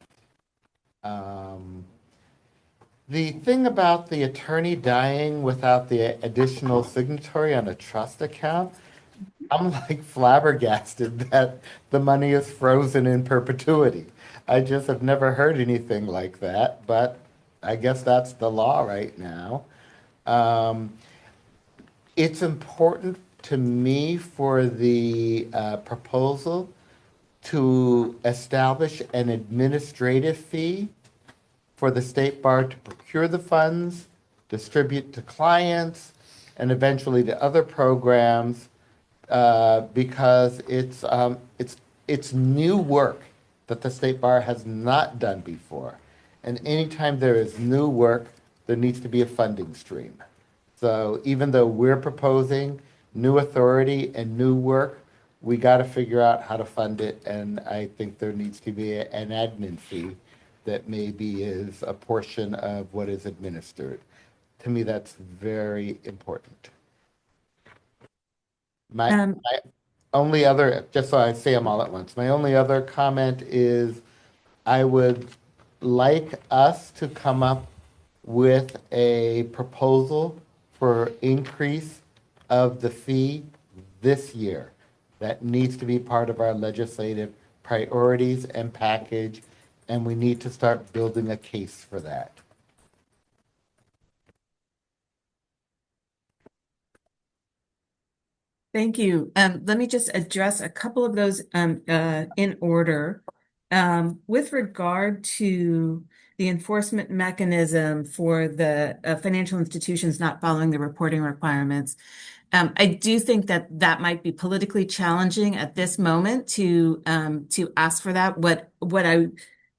The thing about the attorney dying without the additional signatory on a trust account, I'm like flabbergasted that the money is frozen in perpetuity. I just have never heard anything like that, but I guess that's the law right now. It's important to me for the proposal to establish an administrative fee for the state bar to procure the funds, distribute to clients, and eventually to other programs, because it's new work that the state bar has not done before. And anytime there is new work, there needs to be a funding stream. So even though we're proposing new authority and new work, we got to figure out how to fund it. And I think there needs to be an admin fee that maybe is a portion of what is administered. To me, that's very important. My only other, just so I say them all at once, my only other comment is I would like us to come up with a proposal for increase of the fee this year. That needs to be part of our legislative priorities and package, and we need to start building a case for that. Thank you. Let me just address a couple of those in order. With regard to the enforcement mechanism for the financial institutions not following the reporting requirements, I do think that that might be politically challenging at this moment to ask for that. What I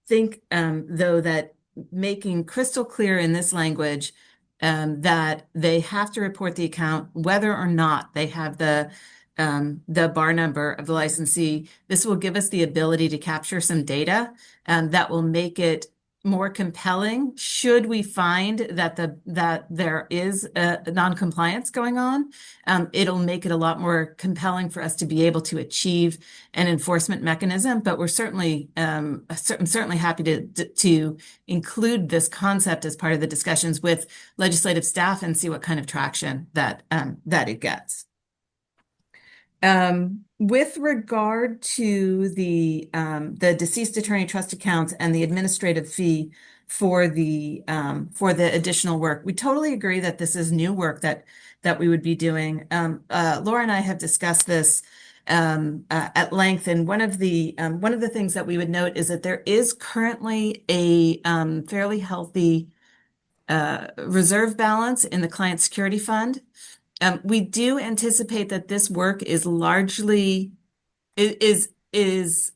think, though, that making crystal clear in this language that they have to report the account whether or not they have the bar number of the licensee. This will give us the ability to capture some data that will make it more compelling should we find that there is a non-compliance going on. It'll make it a lot more compelling for us to be able to achieve an enforcement mechanism, but we're certainly certainly happy to include this concept as part of the discussions with legislative staff and see what kind of traction that it gets. With regard to the deceased attorney trust accounts and the administrative fee for the additional work, we totally agree that this is new work that we would be doing. Laura and I have discussed this at length. And one of the things that we would note is that there is currently a fairly healthy reserve balance in the client security fund. We do anticipate that this work is largely is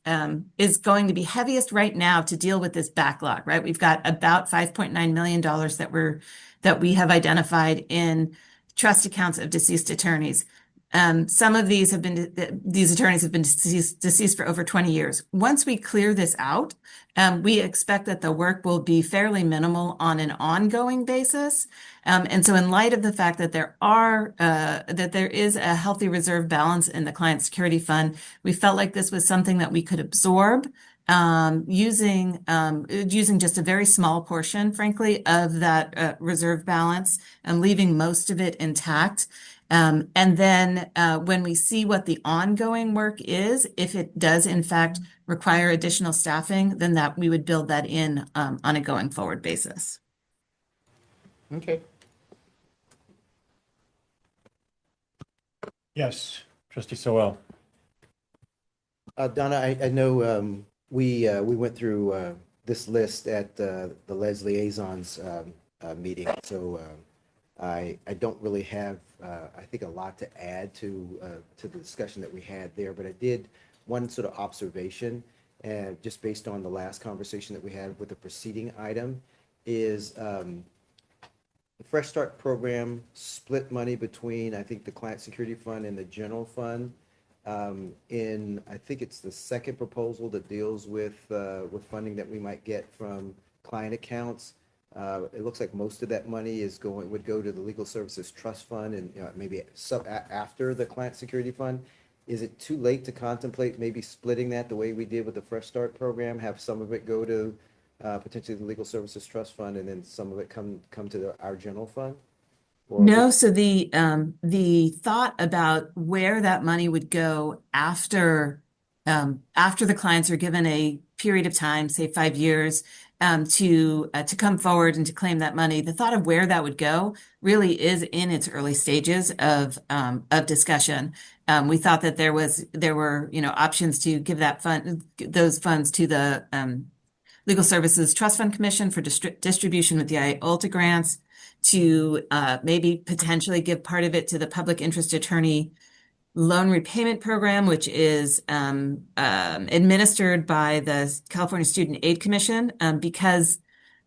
going to be heaviest right now to deal with this backlog, right? We've got about $5.9 million that we have identified in trust accounts of deceased attorneys. Some of these attorneys have been deceased for over 20 years. Once we clear this out, we expect that the work will be fairly minimal on an ongoing basis. And so in light of the fact that there is a healthy reserve balance in the client security fund, we felt like this was something that we could absorb using just a very small portion, frankly, of that reserve balance and leaving most of it intact. And then when we see what the ongoing work is, if it does in fact require additional staffing, then that we would build that in on a going forward basis. Okay. Yes, Trustee Sowell. Donna, I know we went through this list at the LEDS Liaisons meeting, so I don't really have, I think, a lot to add to the discussion that we had there, but I did one sort of observation, just based on the last conversation that we had with the preceding item, is the Fresh Start program split money between, I think, the Client Security Fund and the General Fund. I think it's the second proposal that deals with funding that we might get from client accounts. It looks like most of that money would go to the Legal Services Trust Fund and maybe after the Client Security Fund. Is it too late to contemplate maybe splitting that the way we did with the Fresh Start program? Have some of it go to potentially the Legal Services Trust Fund and then some of it come to our general fund? No, so the thought about where that money would go after the clients are given a period of time, say 5 years, to come forward and to claim that money, the thought of where that would go really is in its early stages of discussion. We thought that there were options to give those funds to the Legal Services Trust Fund Commission for distribution with the IALTA grants, to maybe potentially give part of it to the Public Interest Attorney Loan Repayment Program, which is administered by the California Student Aid Commission, because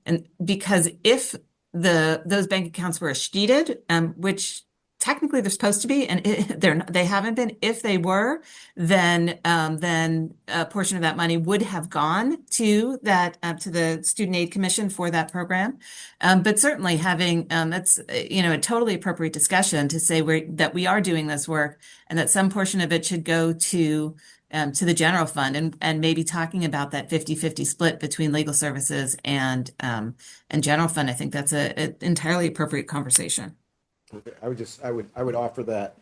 if those bank accounts were escheated, which technically they're supposed to be, and they haven't been. If they were, then a portion of that money would have gone to the Student Aid Commission for that program. But certainly having that's a totally appropriate discussion to say that we are doing this work and that some portion of it should go to the general fund, and maybe talking about that 50-50 split between legal services and general fund. I think that's an entirely appropriate conversation. I would offer that.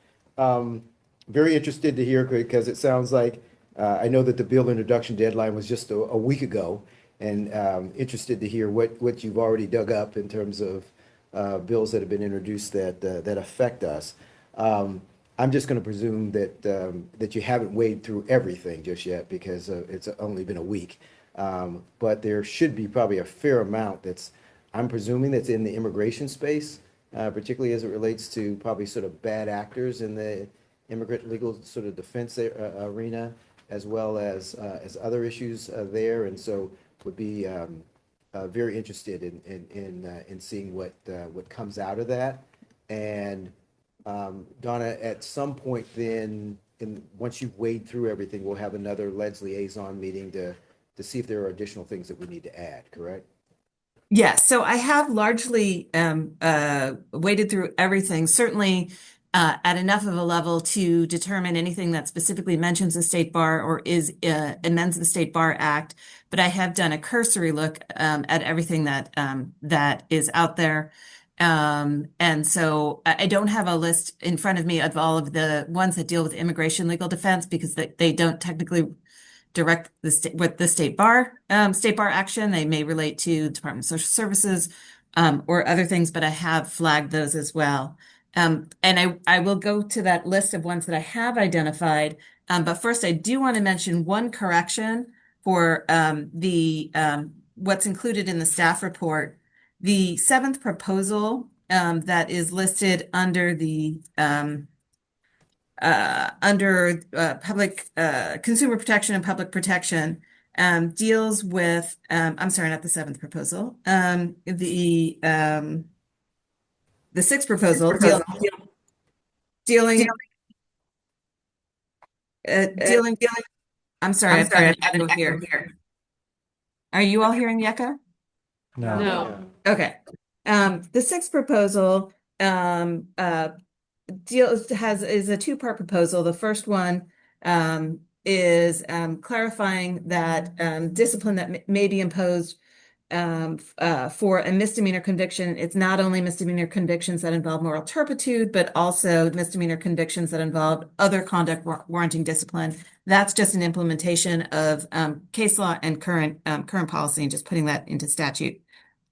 Very interested to hear, because it sounds like I know that the bill introduction deadline was just a week ago, and interested to hear what you've already dug up in terms of bills that have been introduced that affect us. I'm just going to presume that you haven't waded through everything just yet, because it's only been a week. But there should be probably a fair amount I'm presuming that's in the immigration space, particularly as it relates to probably sort of bad actors in the immigrant legal sort of defense arena, as well as other issues there. And so would be very interested in seeing what comes out of that. And Donna, at some point then, once you've waded through everything, we'll have another LEDS liaison meeting to see if there are additional things that we need to add, correct? Yes, so I have largely waded through everything, certainly at enough of a level to determine anything that specifically mentions the State Bar or amends the State Bar Act. But I have done a cursory look at everything that is out there. And so I don't have a list in front of me of all of the ones that deal with immigration legal defense, because they don't technically direct with the state bar action. They may relate to Department of Social Services or other things, but I have flagged those as well. And I will go to that list of ones that I have identified But first, I do want to mention one correction for what's included in the staff report. The seventh proposal that is listed under the public consumer protection and public protection deals with I'm sorry, not the seventh proposal. The sixth proposal dealing dealing. I'm sorry, I've got an echo here. Are you all hearing the echo? No. No. Okay. The sixth proposal is a two-part proposal. The first one is clarifying that discipline that may be imposed for a misdemeanor conviction. It's not only misdemeanor convictions that involve moral turpitude, but also misdemeanor convictions that involve other conduct warranting discipline. That's just an implementation of case law and current policy, and just putting that into statute.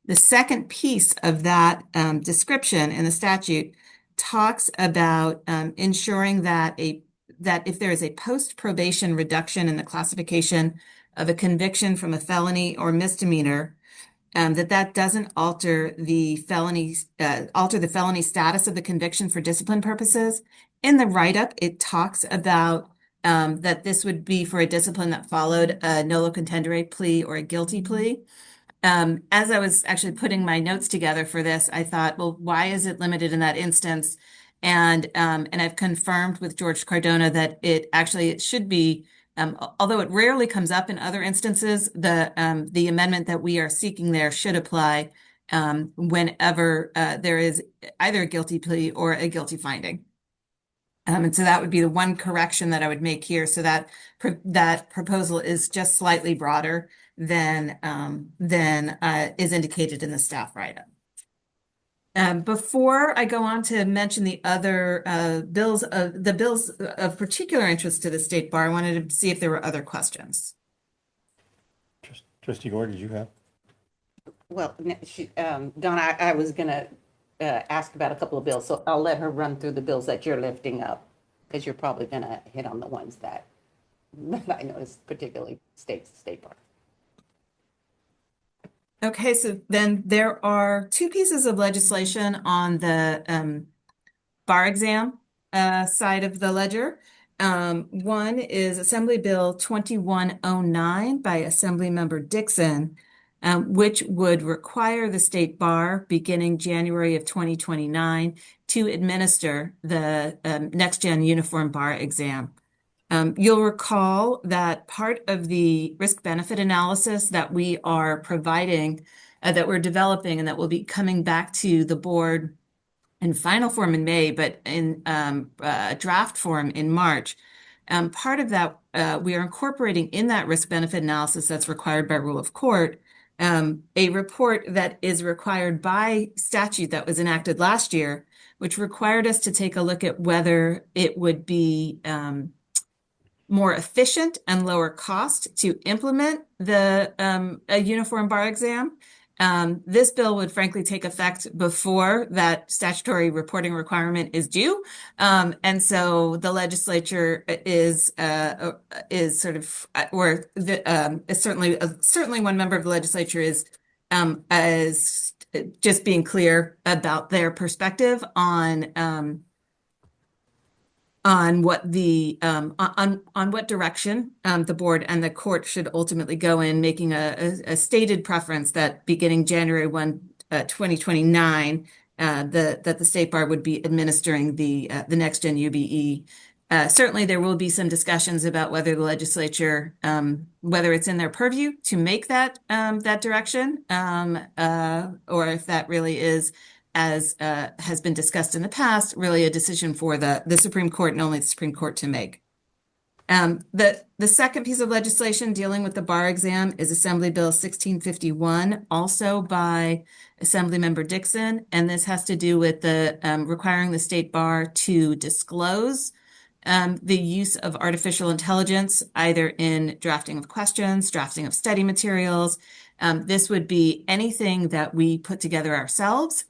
The second piece of that description in the statute talks about ensuring that if there is a post-probation reduction in the classification of a conviction from a felony or misdemeanor, that doesn't alter the felony status of the conviction for discipline purposes. In the write-up, it talks about that this would be for a discipline that followed a nolo contendere plea or a guilty plea. As I was actually putting my notes together for this, I thought, well, why is it limited in that instance? And I've confirmed with George Cardona that it should be, although it rarely comes up in other instances, the amendment that we are seeking there should apply whenever there is either a guilty plea or a guilty finding. And so that would be the one correction that I would make here. So that proposal is just slightly broader than is indicated in the staff write-up. Before I go on to mention the other bills of particular interest to the State Bar, I wanted to see if there were other questions. Trustee Gore, did you have? Well, Donna, I was going to ask about a couple of bills, so I'll let her run through the bills that you're lifting up, because you're probably going to hit on the ones that I noticed, particularly State Bar. Okay, so then there are two pieces of legislation on the bar exam side of the ledger. One is Assembly Bill 2109 by Assemblymember Dixon, which would require the State Bar, beginning January of 2029, to administer the next-gen uniform bar exam. You'll recall that part of the risk-benefit analysis that we are providing, that we're developing, and that will be coming back to the board in final form in May, but in draft form in March. Part of that, we are incorporating in that risk-benefit analysis that's required by rule of court, a report that is required by statute that was enacted last year, which required us to take a look at whether it would be more efficient and lower cost to implement a uniform bar exam. This bill would frankly take effect before that statutory reporting requirement is due. And so the legislature is sort of, or certainly one member of the legislature is just being clear about their perspective on what on what direction the board and the court should ultimately go in, making a stated preference that beginning January 1, 2029, that the State Bar would be administering the next gen UBE. Certainly, there will be some discussions about whether the legislature, whether it's in their purview to make that direction, or if that really is, as has been discussed in the past, really a decision for the Supreme Court and only the Supreme Court to make. The second piece of legislation dealing with the bar exam is Assembly Bill 1651, also by Assemblymember Dixon, and this has to do with the requiring the State Bar to disclose the use of artificial intelligence, either in drafting of questions, drafting of study materials. This would be anything that we put together ourselves,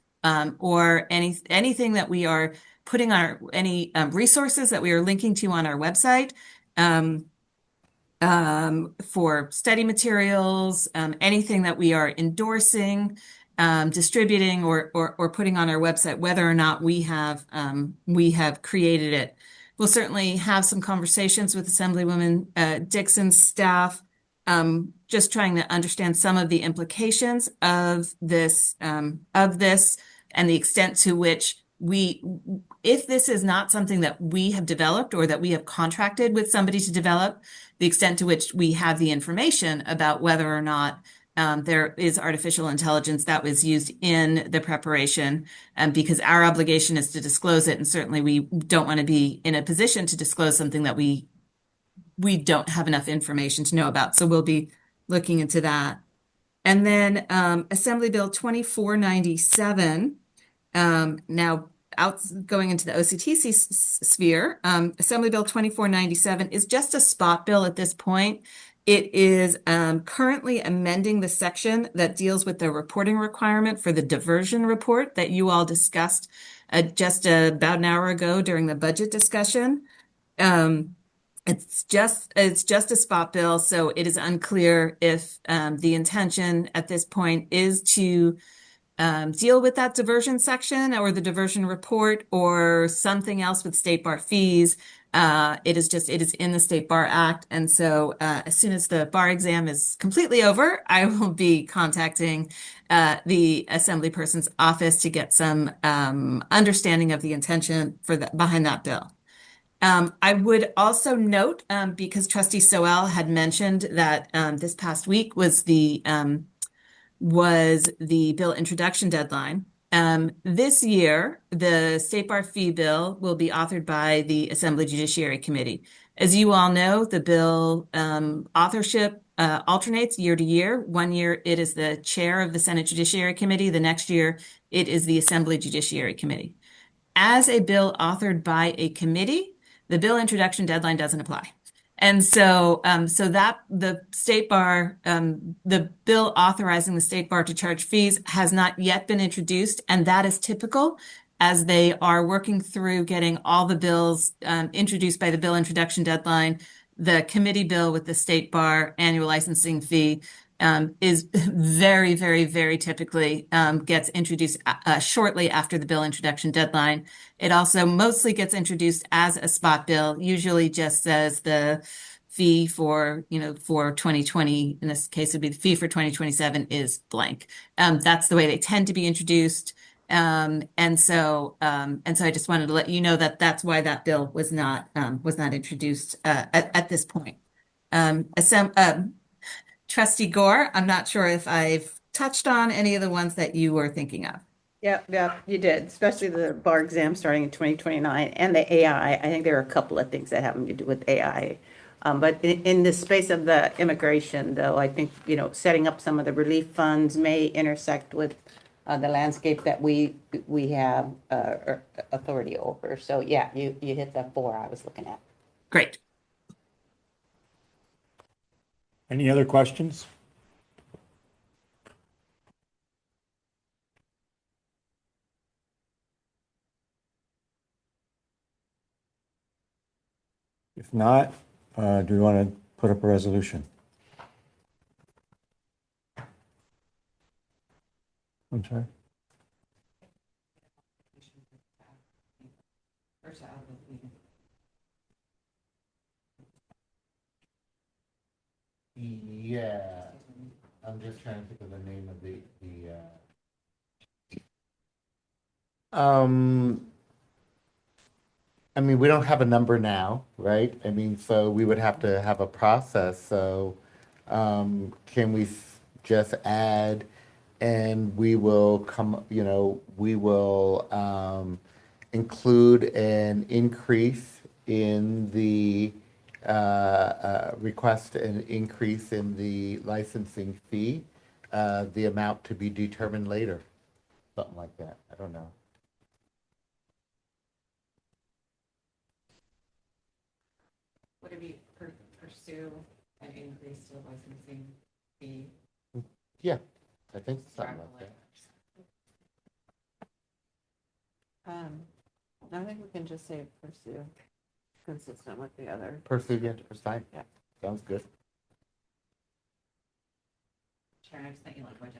or anything that we are putting on any resources that we are linking to on our website. for study materials, anything that we are endorsing, distributing, or putting on our website, whether or not we have created it. We'll certainly have some conversations with Assemblywoman Dixon's staff, just trying to understand some of the implications of this and the extent to which if this is not something that we have developed or that we have contracted with somebody to develop, the extent to which we have the information about whether or not there is artificial intelligence that was used in the preparation, because our obligation is to disclose it, and certainly we don't want to be in a position to disclose something that we don't have enough information to know about. So we'll be looking into that. And then Assembly Bill 2497, now going into the OCTC sphere, Assembly Bill 2497 is just a spot bill at this point. It is currently amending the section that deals with the reporting requirement for the diversion report that you all discussed just about an hour ago during the budget discussion. It's just a spot bill, so it is unclear if the intention at this point is to deal with that diversion section or the diversion report or something else with state bar fees. It is in the State Bar Act. And so as soon as the bar exam is completely over, I will be contacting the Assemblyperson's office to get some understanding of the intention behind that bill. I would also note, because Trustee Soel had mentioned that this past week was the bill introduction deadline. This year, the State Bar Fee Bill will be authored by the Assembly Judiciary Committee. As you all know, the bill authorship alternates year to year. One year, it is the chair of the Senate Judiciary Committee. The next year, it is the Assembly Judiciary Committee. As a bill authored by a committee, the bill introduction deadline doesn't apply. And so, that the State Bar, the bill authorizing the State Bar to charge fees has not yet been introduced, and that is typical as they are working through getting all the bills introduced by the bill introduction deadline. The committee bill with the State Bar annual licensing fee is very, very, very typically gets introduced shortly after the bill introduction deadline. It also mostly gets introduced as a spot bill, usually just says the fee for 2020, in this case would be the fee for 2027 is blank. That's the way they tend to be introduced. And so I just wanted to let you know that that's why that bill was not introduced at this point. Trustee Gore, I'm not sure if I've touched on any of the ones that you were thinking of. Yeah, you did, especially the bar exam starting in 2029 and the AI. I think there are a couple of things that have to do with AI. But in the space of the immigration, though, I think, setting up some of the relief funds may intersect with the landscape that we have authority over. So, yeah, you hit the 4 I was looking at. Great. Any other questions? If not, do we want to put up a resolution? I'm sorry? Yeah, I'm just trying to think of the name of I mean, we don't have a number now, right? I mean, so we would have to have a process. So, can we just add, and we will include an increase in the request an increase in the licensing fee, the amount to be determined later, something like that. I don't know. Would it be pursue an increase to the licensing fee? Yeah, I think something like that. I think we can just say pursue. consistent with the other. Pursue, yeah, fine. Yeah. Sounds good. Sharon, I just sent you language.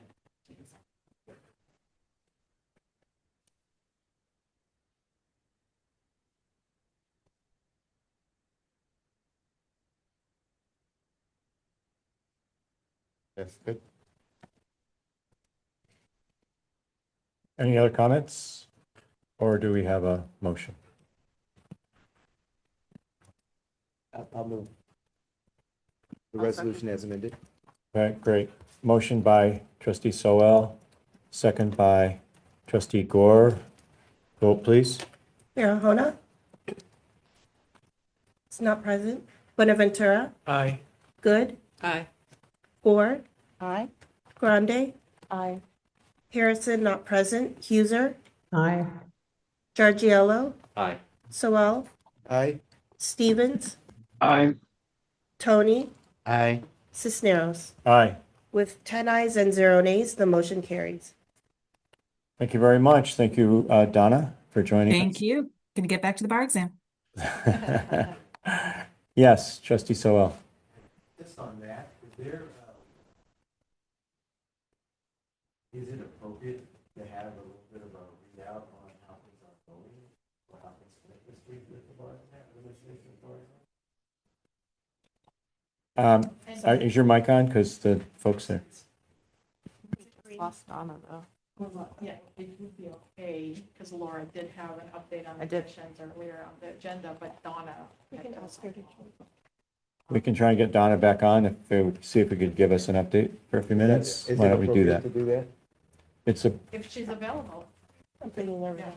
That's good. Any other comments? Or do we have a motion? I'll move the resolution as amended. Okay, great. Motion by trustee Sowell, second by trustee Gore. Vote, please. Farahona? Is not present. Bonaventura? Aye. Good. Aye. Gore? Aye. Grande? Aye. Harrison, not present. Huser? Aye. Giorgiello? Aye. Sowell? Aye. Stevens? Aye. Tony? Aye. Cisneros? Aye. With 10 ayes and 0 nays, the motion carries. Thank you very much. Thank you, Donna, for joining Thank you. Gonna get back to the bar exam. us. Yes, trustee Sowell. Just on that, is it appropriate to have a little bit of a readout on how things are going, or how things fit this week with the bar exam, the legislation bar exam? Is your mic on? Because the folks there. Lost Donna though. Yeah, it would be okay, because Laura did have an update on I the did. questions earlier on the agenda, but Donna. We can ask her to join. We can try and get Donna back on see if we could give us an update for a few minutes. Is Why it don't we do appropriate that? to do that? It's a, If she's available. I'm thinking of Yeah.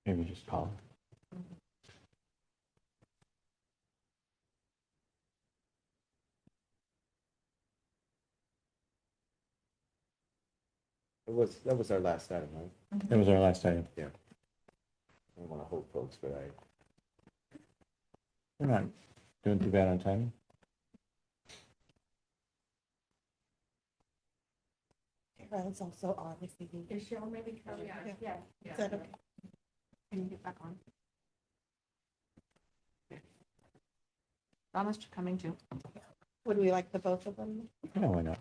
maybe just call. That was our last item, right? That was our last item. I don't want to hold folks, but We're not doing too bad on timing. Carol's also on if you need. Is she already? Yeah. Is that okay? Can you get back on? Donna's coming too. Would we like the both of them? Yeah, why not?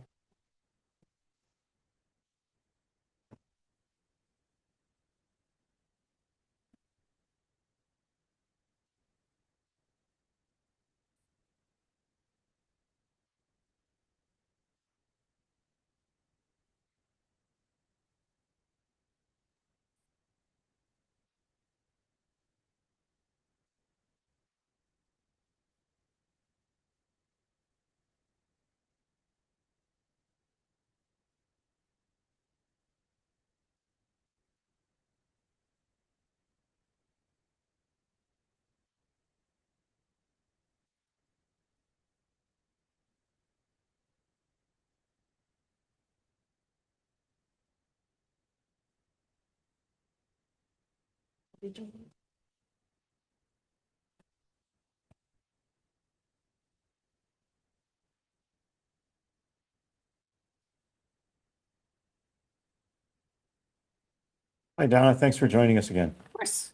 Hi, Donna. Thanks for joining us again. Of course.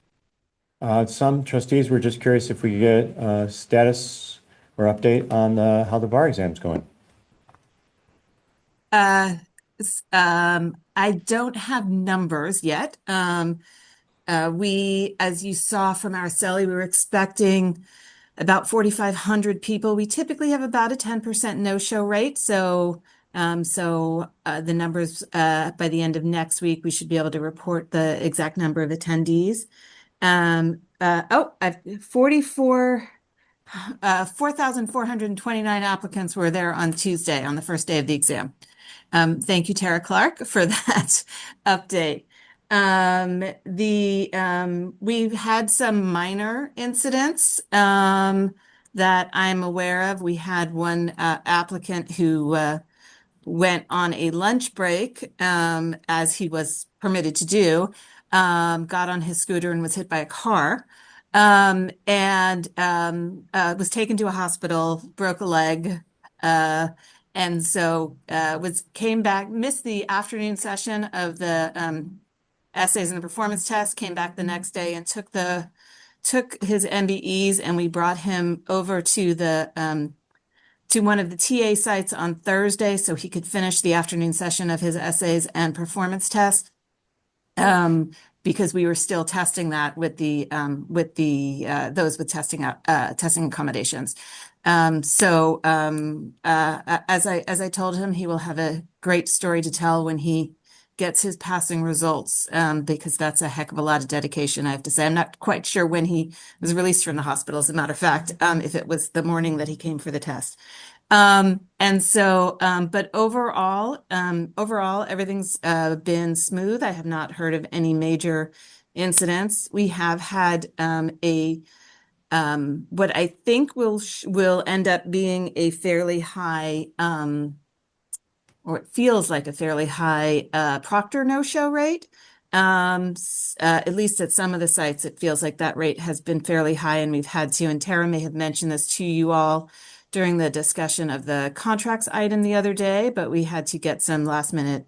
Some trustees were just curious if we could get status or update on how the bar exam's going. I don't have numbers yet. We, as you saw from our Araceli, we were expecting about 4,500 people. We typically have about a 10% no-show rate. So the numbers by the end of next week, we should be able to report the exact number of attendees. I've 4,429 applicants were there on Tuesday, on the first day of the exam. Thank you, Tara Clark, for that update. We've had some minor incidents that I'm aware of. We had one applicant who went on a lunch break, as he was permitted to do, got on his scooter and was hit by a car. Was taken to a hospital, broke a leg. And so came back, missed the afternoon session of the essays and the performance test, came back the next day and took his MBEs, and we brought him over to to one of the TA sites on Thursday so he could finish the afternoon session of his essays and performance test. Because we were still testing that with those with testing accommodations. As I told him, he will have a great story to tell when he gets his passing results, because that's a heck of a lot of dedication, I have to say. I'm not quite sure when he was released from the hospital, as a matter of fact, if it was the morning that he came for the test. But overall, everything's been smooth. I have not heard of any major incidents. We have had what I think will end up being a fairly high, or it feels like a fairly high proctor no-show rate. At least at some of the sites, it feels like that rate has been fairly high, and we've had to, and Tara may have mentioned this to you all during the discussion of the contracts item the other day, but we had to get some last minute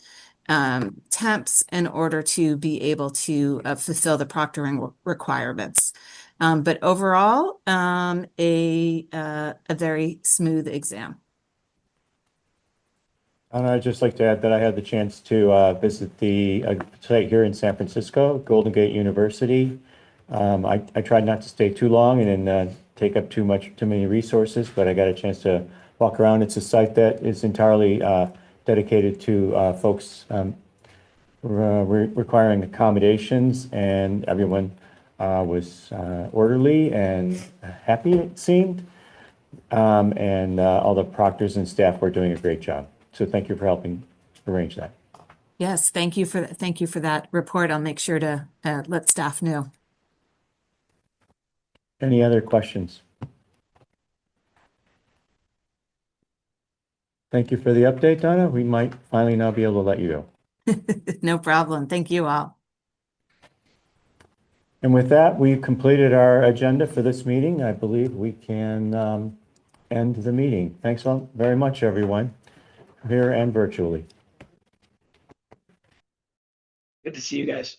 temps in order to be able to fulfill the proctoring requirements. But overall, a very smooth exam. And I'd just like to add that I had the chance to visit the site here in San Francisco, Golden Gate University. I tried not to stay too long and then take up too many resources, but I got a chance to walk around. It's a site that is entirely dedicated to folks requiring accommodations, and everyone was orderly and happy, it seemed. All the proctors and staff were doing a great job. So thank you for helping arrange that. Yes, thank you for that report. I'll make sure to let staff know. Any other questions? Thank you for the update, Donna. We might finally now be able to let you go. No problem. Thank you all. And with that, we've completed our agenda for this meeting. I believe we can end the meeting. Thanks all very much, everyone, here and virtually. Good to see you guys.